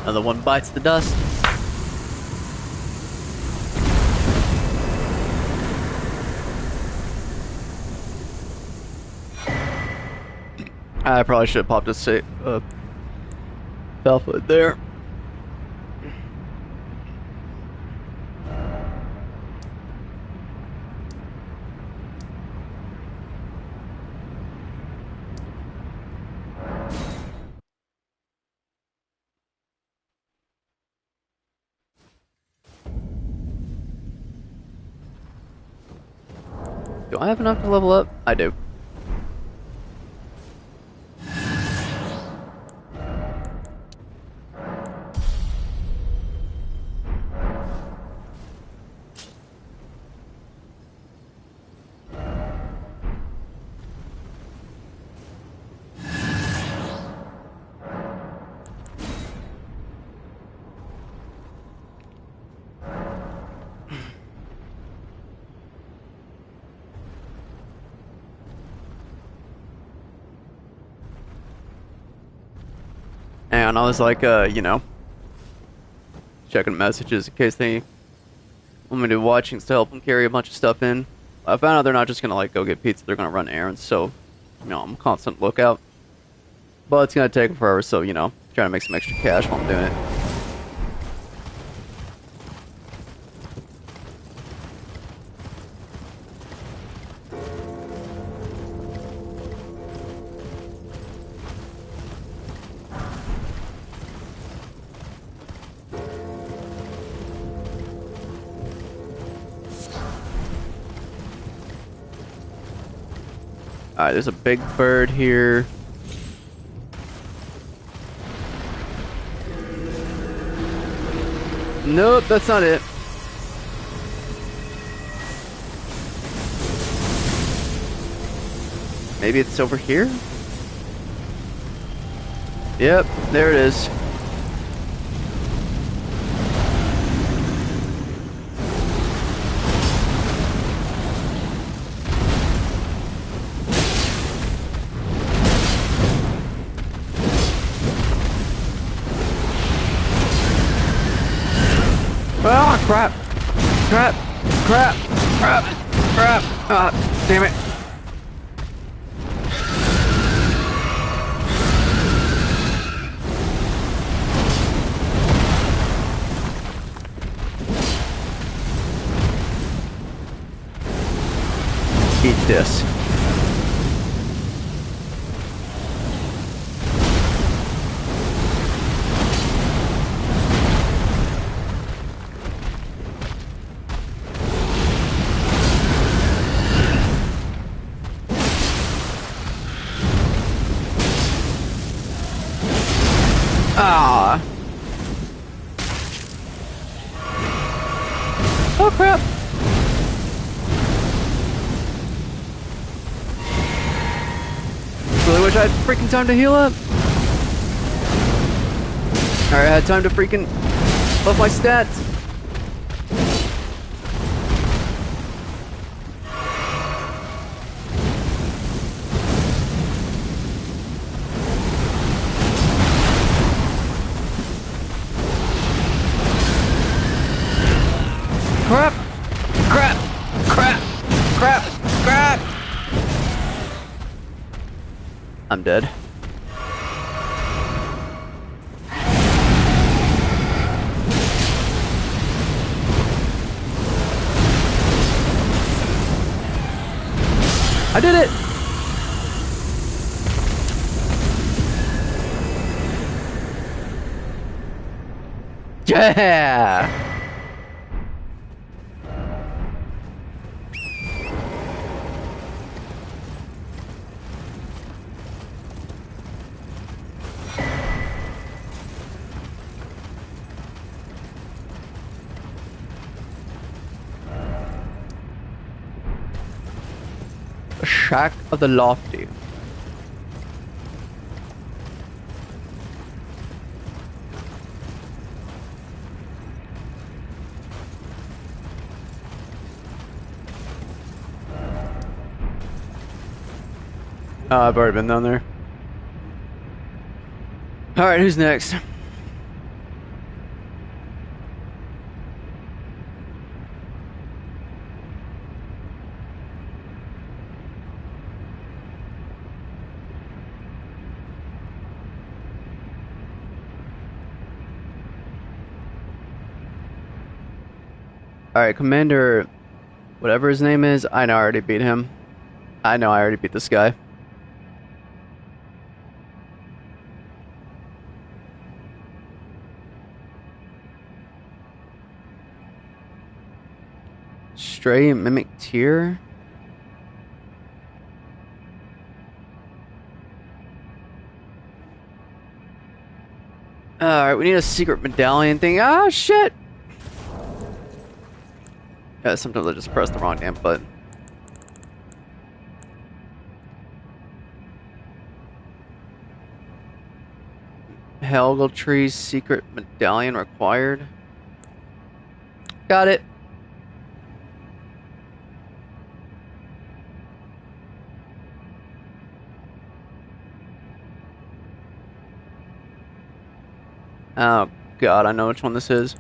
Another one bites the dust. I probably should have popped a Falfoot there. Do I have enough to level up? I do. And I was like, checking messages in case they want me to do watchings to help them carry a bunch of stuff in. I found out they're not just gonna like go get pizza; they're gonna run errands. So, I'm a constant lookout. But it's gonna take forever, so trying to make some extra cash while I'm doing it. Alright, there's a big bird here. Nope, that's not it. Maybe it's over here? Yep, there it is. Oh, crap! Crap! Crap! Crap! Crap! Ah, damn it! Eat this. Ah! Oh crap! Really wish I had freaking time to heal up. Alright, I had time to freaking buff my stats. Crap! Crap! Crap! Crap! Crap! I'm dead. I did it! Yeah! The Shack of the Lofty. I've already been down there. Alright, who's next? Alright, Commander, whatever his name is, I know I already beat him. I know I already beat this guy. Stray Mimic Tier? Alright, we need a secret medallion thing. Ah, shit! Yeah, sometimes I just press the wrong damn button. Helgal Tree's secret medallion required. Got it. Oh god, I know which one this is.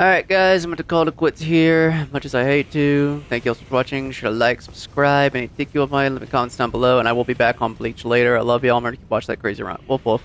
Alright guys, I'm going to call it quits here, much as I hate to. Thank you all for watching, should like, subscribe, any thank you of mine, leave comments down below, and I will be back on Bleach later. I love y'all, I'm going to keep watching that crazy run. Wolf wolf.